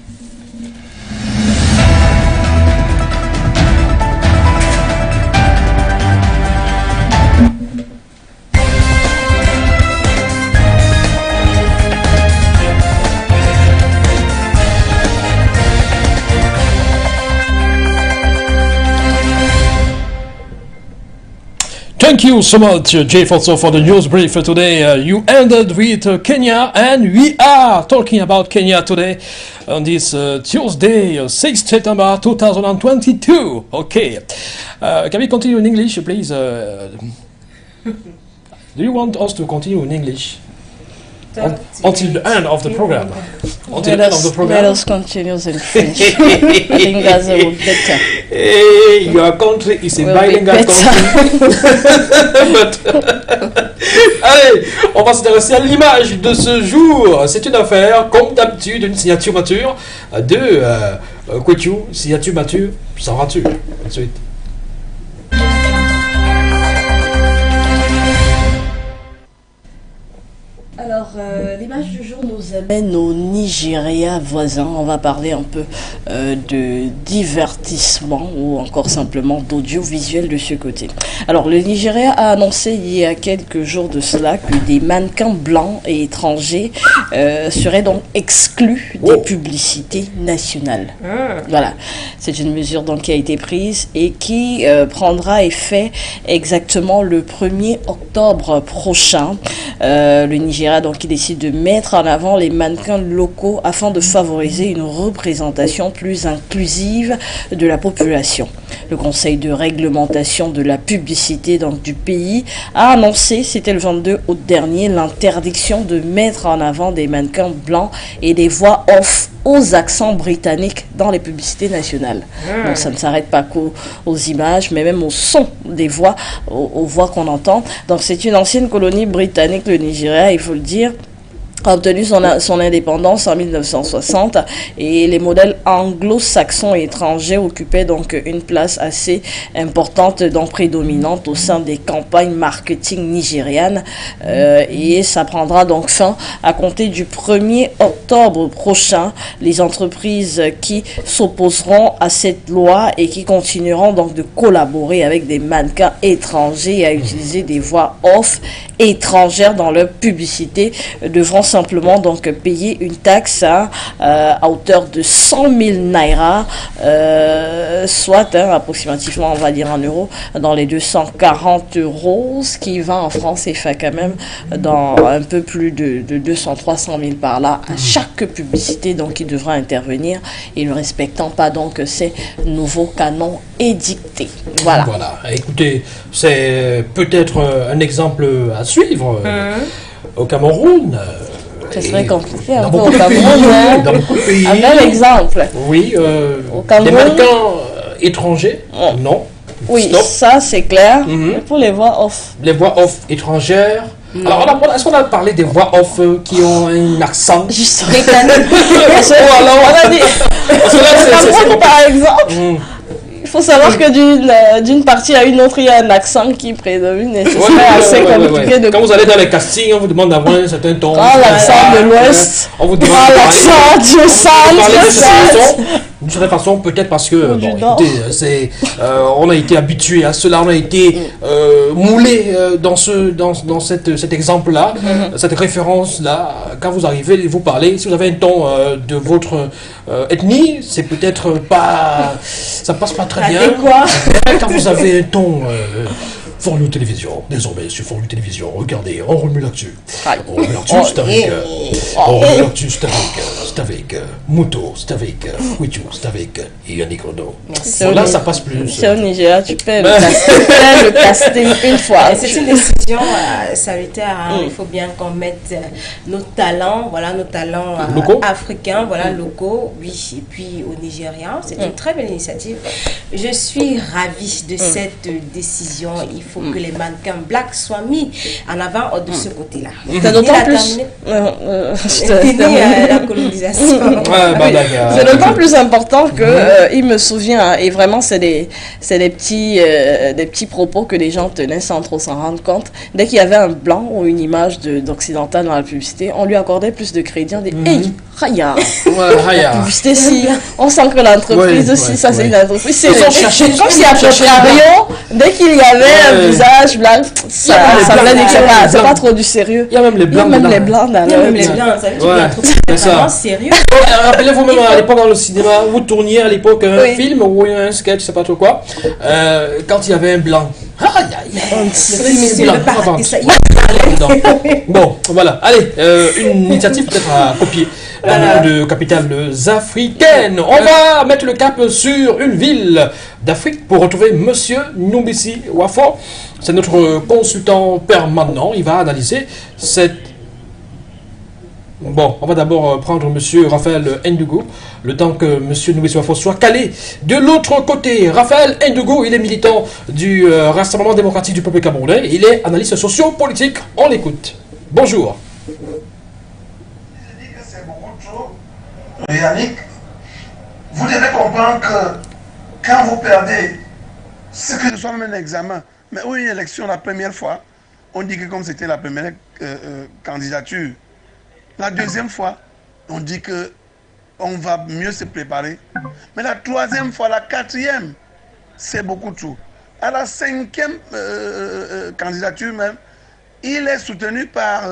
Thank you so much, Jay Forso, for the news brief today. You ended with Kenya, and we are talking about Kenya today on this Tuesday, 6th September 2022. Okay. Can we continue in English, please? Do you want us to continue in English? Until the end of the program. Let us continue in French. I think that's better. Hey, your country is a bilingual country. Allez, on va s'intéresser à l'image de ce jour. C'est une affaire, comme d'habitude, une signature mature de Kwetu, signature mature, sans rature. Ensuite. Alors, l'image du jour nous amène au Nigeria voisin. On va parler un peu de divertissement ou encore simplement d'audiovisuel de ce côté. Alors, le Nigeria a annoncé il y a quelques jours de cela que des mannequins blancs et étrangers seraient donc exclus des publicités nationales. Voilà, c'est une mesure donc qui a été prise et qui prendra effet exactement le 1er octobre prochain. Le Nigeria donc qui décide de mettre en avant les mannequins locaux afin de favoriser une représentation plus inclusive de la population. Le Conseil de réglementation de la publicité donc du pays a annoncé, c'était le 22 août dernier, l'interdiction de mettre en avant des mannequins blancs et des voix off aux accents britanniques dans les publicités nationales. Donc ça ne s'arrête pas qu'aux images, mais même au son des voix, aux voix qu'on entend. Donc c'est une ancienne colonie britannique, le Nigeria, il faut le dire, a obtenu son indépendance en 1960 et les modèles anglo-saxons et étrangers occupaient donc une place assez importante, donc prédominante au sein des campagnes marketing nigérianes et ça prendra donc fin à compter du 1er octobre prochain. Les entreprises qui s'opposeront à cette loi et qui continueront donc de collaborer avec des mannequins étrangers et à utiliser des voix off étrangères dans leur publicité devront simplement donc payer une taxe à hauteur de 100 000 naira, soit approximativement, on va dire en euros, dans les 240 euros, ce qui va en France CFA quand même dans un peu plus de 200-300 000 par là à chaque publicité donc qui devra intervenir et ne respectant pas donc ces nouveaux canons édictés. Voilà. Voilà. Écoutez, c'est peut-être un exemple à suivre au Cameroun. Ce serait compliqué un peu au Cameroun. Dans beaucoup de pays. Un bel exemple. Oui, au Cameroun, des mannequins étrangers, non. Oui, Stop. ça c'est clair. Mais pour les voix off. Les voix off étrangères. Alors, est-ce qu'on a parlé des voix off qui ont un accent britannique? Parce que là, c'est par exemple. Il faut savoir que d'une partie à une autre, il y a un accent qui prédomine et c'est assez compliqué de... Quand vous allez dans les castings, on vous demande d'avoir un certain ton. L'accent de l'Ouest, on vous demande l'accent du centre, d'une certaine façon, peut-être parce que écoutez, on a été habitué à cela, on a été moulé dans cet exemple-là, cette référence-là. Quand vous arrivez, vous parlez, si vous avez un ton de votre ethnie, c'est peut-être pas, ça passe pas très bien. Quand vous avez un ton For You Télévision, désormais sur For You Télévision, regardez, on remue l'actu. On remue l'actu, c'est avec Muto, c'est avec Wichu, c'est avec Yannick Renaud. Là, ça passe plus. C'est au Nigeria, tu peux le casting une fois. C'est une décision salutaire. Il faut bien qu'on mette nos talents, locaux. Africains, locaux, oui, et puis au Nigeria. C'est une très belle initiative. Je suis ravie de cette décision. Il faut que les mannequins blacks soient mis en avant de ce côté-là. C'est d'autant plus... la colonisation. C'est d'autant plus important que il me souvient, et vraiment c'est des petits propos que les gens tenaient sans trop s'en rendre compte. Dès qu'il y avait un blanc ou une image d'occidental dans la publicité, on lui accordait plus de crédit. On dit hey, Raya. La publicité, si on sent que l'entreprise aussi, ça c'est une entreprise. C'est comme si à contrario, dès qu'il y avait un visage blanc, ça voulait dire que c'est pas trop du sérieux. Il y a même les blancs. Il y a même les blancs dans même les blancs, ça veut dire que c'est vraiment sérieux. Rappelez-vous même à l'époque dans le cinéma, vous tourniez à l'époque un film ou un sketch, je sais pas trop quoi, quand il y avait un blanc. Bon, voilà. Allez, une initiative peut-être à copier dans le de capitales africaines. On va mettre le cap sur une ville d'Afrique pour retrouver Monsieur Numbisi Wafo. C'est notre consultant permanent. Il va analyser cette... Bon, on va d'abord prendre Monsieur Raphaël Ndougou, le temps que Monsieur Numbisi Wafo soit calé. De l'autre côté, Raphaël Ndougou, il est militant du Rassemblement démocratique du peuple camerounais. Il est analyste socio-politique. On l'écoute. Bonjour. Je dis que c'est beaucoup trop. Yannick, vous devez comprendre que quand vous perdez, ce que ce soit même un examen, mais ou une élection la première fois, on dit que comme c'était la première candidature, la deuxième fois, on dit que on va mieux se préparer. Mais la troisième fois, la quatrième, c'est beaucoup trop. À la cinquième candidature même, il est soutenu par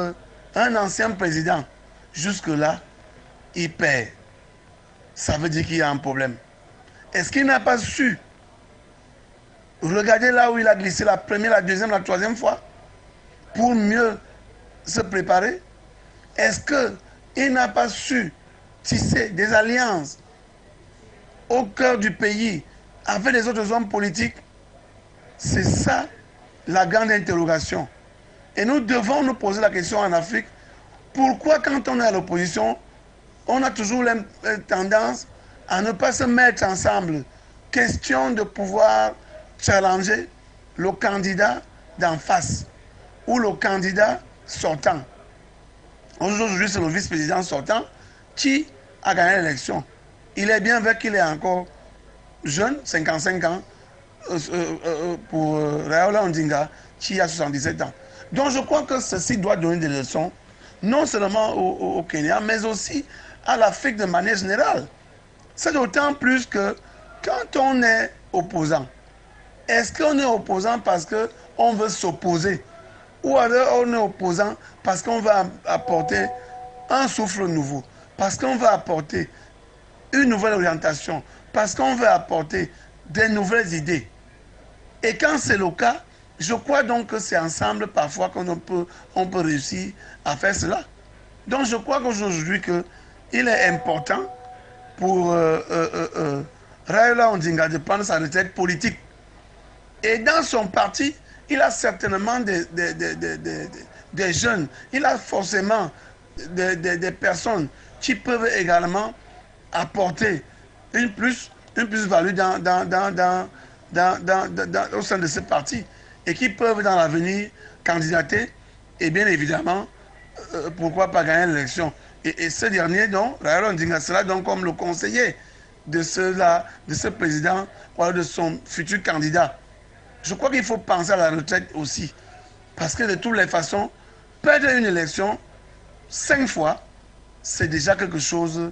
un ancien président. Jusque-là, il perd. Ça veut dire qu'il y a un problème. Est-ce qu'il n'a pas su regarder là où il a glissé la première, la deuxième, la troisième fois pour mieux se préparer? Est-ce qu'il n'a pas su tisser des alliances au cœur du pays avec les autres hommes politiques? C'est ça la grande interrogation. Et nous devons nous poser la question en Afrique, pourquoi quand on est à l'opposition, on a toujours la tendance à ne pas se mettre ensemble? Question de pouvoir challenger le candidat d'en face ou le candidat sortant. Aujourd'hui, c'est le vice-président sortant qui a gagné l'élection. Il est bien vrai qu'il est encore jeune, 55 ans, pour Raila Odinga, qui a 77 ans. Donc je crois que ceci doit donner des leçons, non seulement au Kenya, mais aussi à l'Afrique de manière générale. C'est d'autant plus que quand on est opposant, est-ce qu'on est opposant parce qu'on veut s'opposer? Ou alors on est opposant parce qu'on va apporter un souffle nouveau, parce qu'on va apporter une nouvelle orientation, parce qu'on veut apporter des nouvelles idées. Et quand c'est le cas, je crois donc que c'est ensemble parfois qu'on peut réussir à faire cela. Donc je crois qu'aujourd'hui il est important pour Raila Odinga de prendre sa retraite politique. Et dans son parti, il a certainement des jeunes, il a forcément des personnes qui peuvent également apporter une plus-value au sein de ce parti et qui peuvent dans l'avenir candidater et bien évidemment, pourquoi pas gagner l'élection. Et ce dernier, donc, Raila Odinga sera donc comme le conseiller de ce président, ou de son futur candidat. Je crois qu'il faut penser à la retraite aussi. Parce que de toutes les façons, perdre une élection 5 fois, c'est déjà quelque chose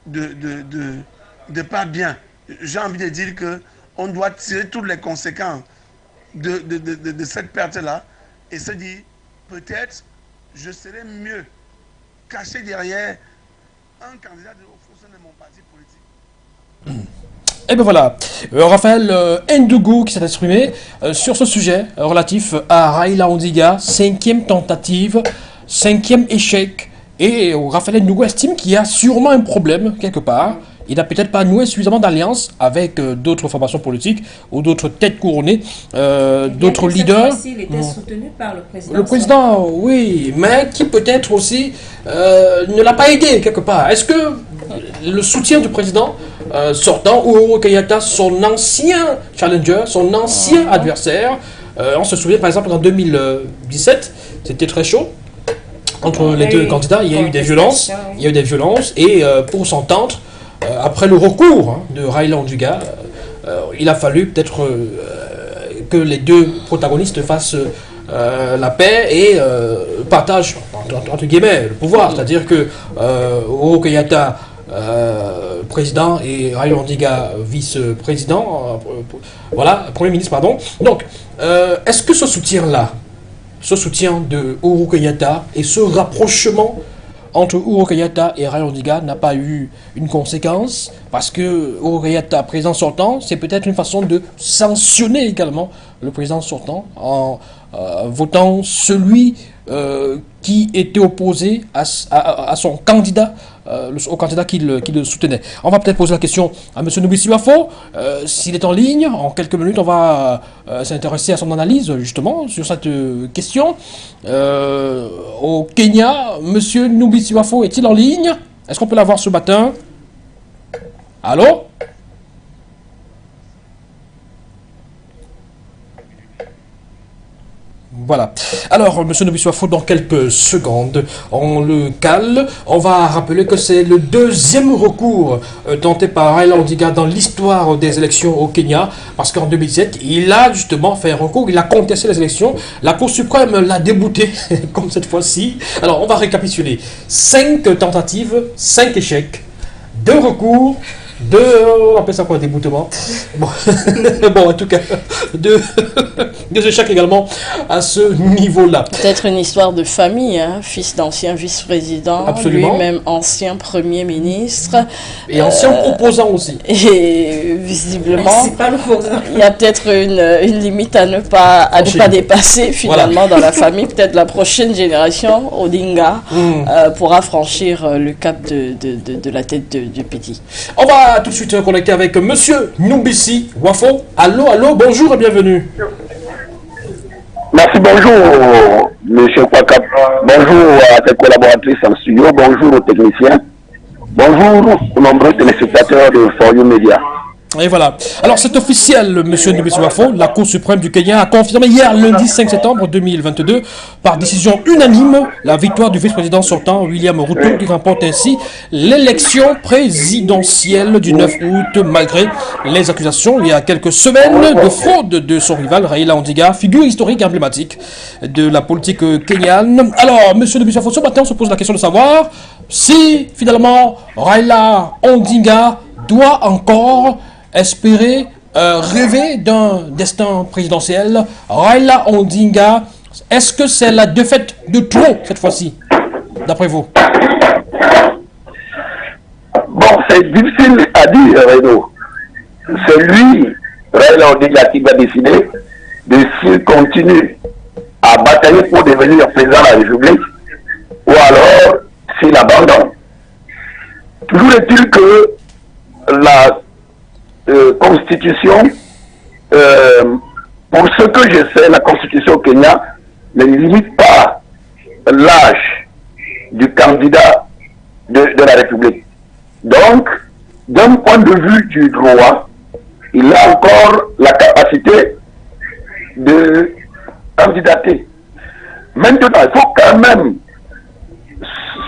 de pas bien. J'ai envie de dire qu'on doit tirer toutes les conséquences de cette perte-là et se dire, peut-être, je serais mieux caché derrière un candidat au sein de mon parti politique. Et bien voilà, Raphaël Ndougou qui s'est exprimé sur ce sujet relatif à Raila Ondinga, 5e tentative, 5e échec. Et Raphaël Ndougou estime qu'il y a sûrement un problème quelque part. Il n'a peut-être pas noué suffisamment d'alliances avec d'autres formations politiques ou d'autres têtes couronnées, d'autres leaders. Il était soutenu par le président. Le président, oui, mais qui peut-être aussi ne l'a pas aidé quelque part. Est-ce que le soutien du président sortant, Uhuru Kenyatta, son ancien challenger, son ancien adversaire, on se souvient par exemple en 2017, c'était très chaud. Entre les deux candidats, il y a eu des violences. Et pour s'entendre, après le recours de Raila Ondinga, il a fallu peut-être que les deux protagonistes fassent la paix et partagent, entre guillemets, le pouvoir. C'est-à-dire que Uhuru Kenyatta, président, et Raila Ondinga, vice-président, Premier ministre, pardon. Donc, est-ce que ce soutien-là, ce soutien de Uhuru Kenyatta et ce rapprochement entre Uhuru Kenyatta et Raila Ondinga n'a pas eu une conséquence, parce que Uhuru Kenyatta, président sortant, c'est peut-être une façon de sanctionner également le président sortant en votant celui qui était opposé à son candidat, au candidat qui le soutenait. On va peut-être poser la question à M. Nubisi Wafo, s'il est en ligne. En quelques minutes, on va s'intéresser à son analyse justement sur cette question. Au Kenya, M. Nubisi Wafo est-il en ligne? Est-ce qu'on peut l'avoir ce matin? Allô? Voilà. Alors, M. Nubisi Wafo, dans quelques secondes, on le cale. On va rappeler que c'est le deuxième recours tenté par Raila Ondinga dans l'histoire des élections au Kenya, parce qu'en 2017, il a justement fait un recours, il a contesté les élections. La Cour suprême l'a débouté, comme cette fois-ci. Alors, on va récapituler. 5 tentatives, 5 échecs, 2 recours, on appelle ça quoi, déboutement? Bon, bon, en tout cas, deux échecs également à ce niveau-là. Peut-être une histoire de famille, hein? Fils d'ancien vice-président, lui-même ancien premier ministre. Et ancien opposant aussi. Et visiblement, c'est pas il y a peut-être une limite à ne pas dépasser finalement dans la famille. Peut-être la prochaine génération, Ondinga, pourra franchir le cap de la tête du petit. On va tout de suite connecter avec Monsieur Nubisi Wafo. Allô, bonjour et bienvenue. Merci, bonjour Monsieur Kwakap. Bonjour à tes collaboratrices en studio. Bonjour aux techniciens. Bonjour aux nombreux téléspectateurs de For You Media. Et voilà. Alors c'est officiel, M. Nubisi Wafo, la Cour suprême du Kenya a confirmé hier, lundi 5 septembre 2022, par décision unanime, la victoire du vice-président sortant, William Ruto, qui remporte ainsi l'élection présidentielle du 9 août, malgré les accusations il y a quelques semaines de fraude de son rival, Raila Ondinga, figure historique et emblématique de la politique kenyane. Alors, M. Nubisi Wafo, ce matin, on se pose la question de savoir si, finalement, Raila Ondinga doit encore espérer, rêver d'un destin présidentiel. Raila Ondinga, est-ce que c'est la défaite de trop cette fois-ci, d'après vous? Bon, c'est difficile à dire, Renaud. C'est lui, Raila Ondinga, qui va décider de s'il continue à batailler pour devenir président de la République ou alors s'il abandonne. Toujours est-il que la Constitution, pour ce que je sais, la Constitution au Kenya ne limite pas l'âge du candidat de la République. Donc, d'un point de vue du droit, il a encore la capacité de candidater. Maintenant, il faut quand même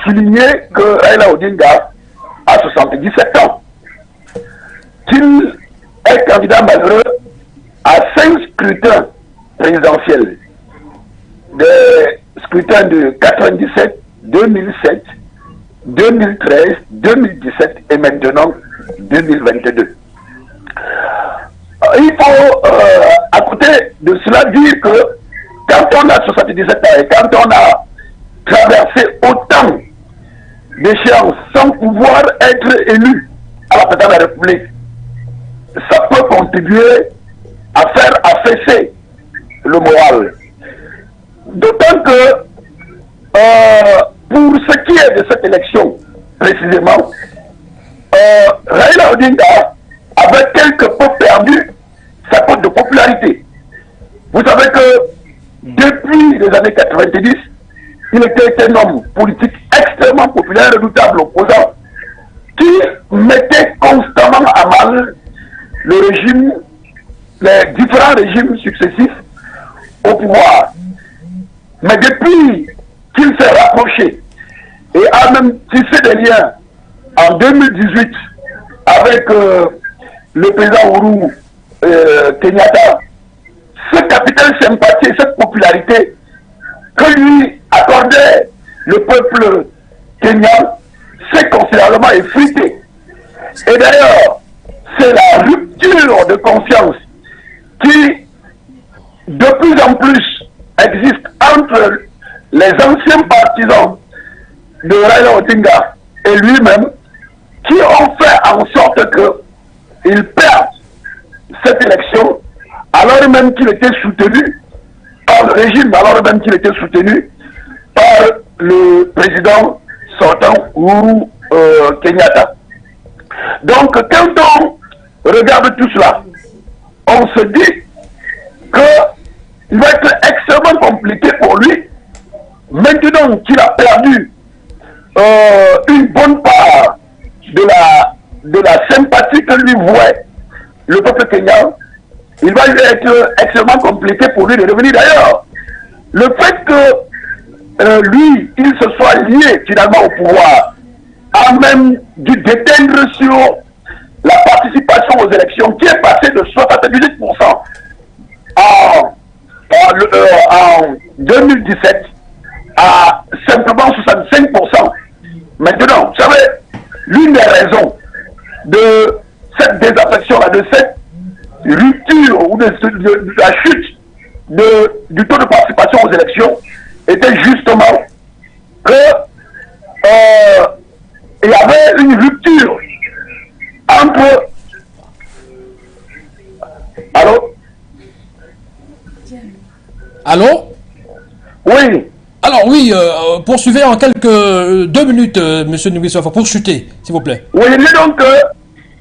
souligner que Raila Ondinga a 77 ans. qu'il est candidat malheureux à 5 scrutins présidentiels. Des scrutins de 97, 2007, 2013, 2017 et maintenant 2022. Il faut, à côté de cela, dire que quand on a 77 ans et quand on a traversé autant d'échéances sans pouvoir être élu à la présidence de la République, ça peut contribuer à faire affaisser le moral. D'autant que pour ce qui est de cette élection, précisément, Raila Odinga avait quelque peu perdu sa cote de popularité. Vous savez que depuis les années 90, il était un homme politique extrêmement populaire, redoutable opposant, qui mettait constamment à mal le régime, les différents régimes successifs au pouvoir. Mais depuis qu'il s'est rapproché et a même tissé des liens en 2018 avec le président Uhuru Kenyatta, ce capital sympathie et cette popularité que lui accordait le peuple kenyan s'est considérablement effrité. Et d'ailleurs, c'est la rupture de confiance qui de plus en plus existe entre les anciens partisans de Raila Odinga et lui-même, qui ont fait en sorte qu'il perde cette élection alors même qu'il était soutenu par le régime, alors même qu'il était soutenu par le président sortant Uhuru Kenyatta. Donc quand on regarde tout cela, on se dit qu'il va être extrêmement compliqué pour lui, maintenant qu'il a perdu une bonne part de la sympathie que lui vouait le peuple kenyan. Il va lui être extrêmement compliqué pour lui de revenir. D'ailleurs, le fait que lui, il se soit lié finalement au pouvoir, a même dû déteindre sur la participation aux élections, qui est passée de 78% en 2017 à simplement 65%. Maintenant, vous savez, l'une des raisons de cette désaffection-là, de cette rupture ou de la chute du taux de participation aux élections était justement que il y avait une rupture entre... Allô? Allô? Oui. Alors oui, poursuivez en quelques 2 minutes, monsieur Nubisofa, pour chuter, s'il vous plaît. Oui, donc,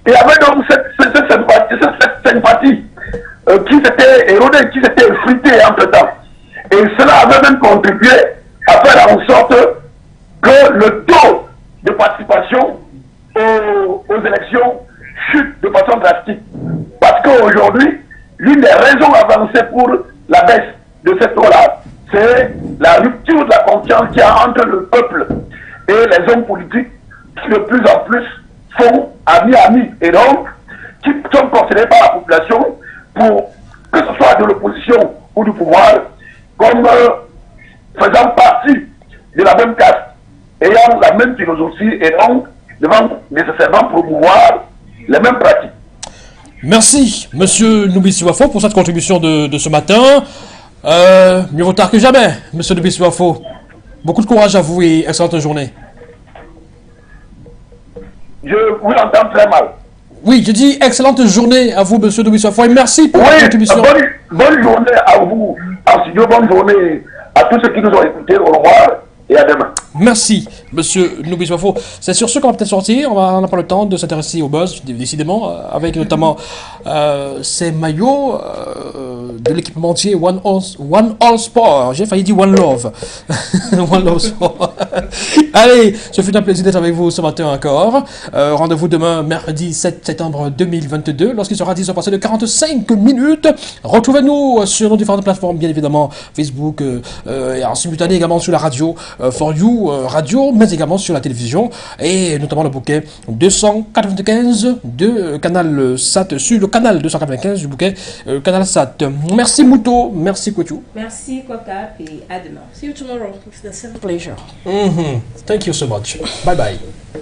il y avait donc cette sympathie qui s'était érodée, qui s'était effritée entre-temps. Et cela avait même contribué à faire en sorte que le taux de participation aux élections chute de façon drastique. Parce qu'aujourd'hui, l'une des raisons avancées pour la baisse de cette taux-là, c'est la rupture de la confiance qu'il y a entre le peuple et les hommes politiques qui de plus en plus font ami-ami et donc qui sont considérés par la population pour que ce soit de l'opposition ou du pouvoir comme faisant partie de la même caste, ayant la même philosophie et donc devant nécessairement promouvoir les mêmes pratiques. Merci, monsieur Nubisofa, pour cette contribution de ce matin. Mieux vaut tard que jamais, monsieur Nubisofa. Beaucoup de courage à vous et excellente journée. Je vous entends très mal. Oui, je dis excellente journée à vous, monsieur Nubisofa, et merci pour votre contribution. Bonne journée à vous, en studio, bonne journée à tous ceux qui nous ont écoutés. Au revoir et à demain. Merci, monsieur Nubisofa. C'est sur ce qu'on va peut-être sortir. On n'a pas le temps de s'intéresser au buzz, décidément, avec notamment ces maillots de l'équipementier One All Sport. J'ai failli dire One Love. One Love Sport. Allez, ce fut un plaisir d'être avec vous ce matin encore. Rendez-vous demain, mercredi 7 septembre 2022, lorsqu'il sera 10h passé de 45 minutes. Retrouvez-nous sur nos différentes plateformes, bien évidemment, Facebook, et en simultané également sur la radio. For You Radio, mais également sur la télévision, et notamment le bouquet 295 de Canal Sat, sur le canal 295 du bouquet Canal Sat. Merci Mouto, merci Koutou. Merci Kwakap et à demain. See you tomorrow with the same pleasure. Thank you so much. Bye bye.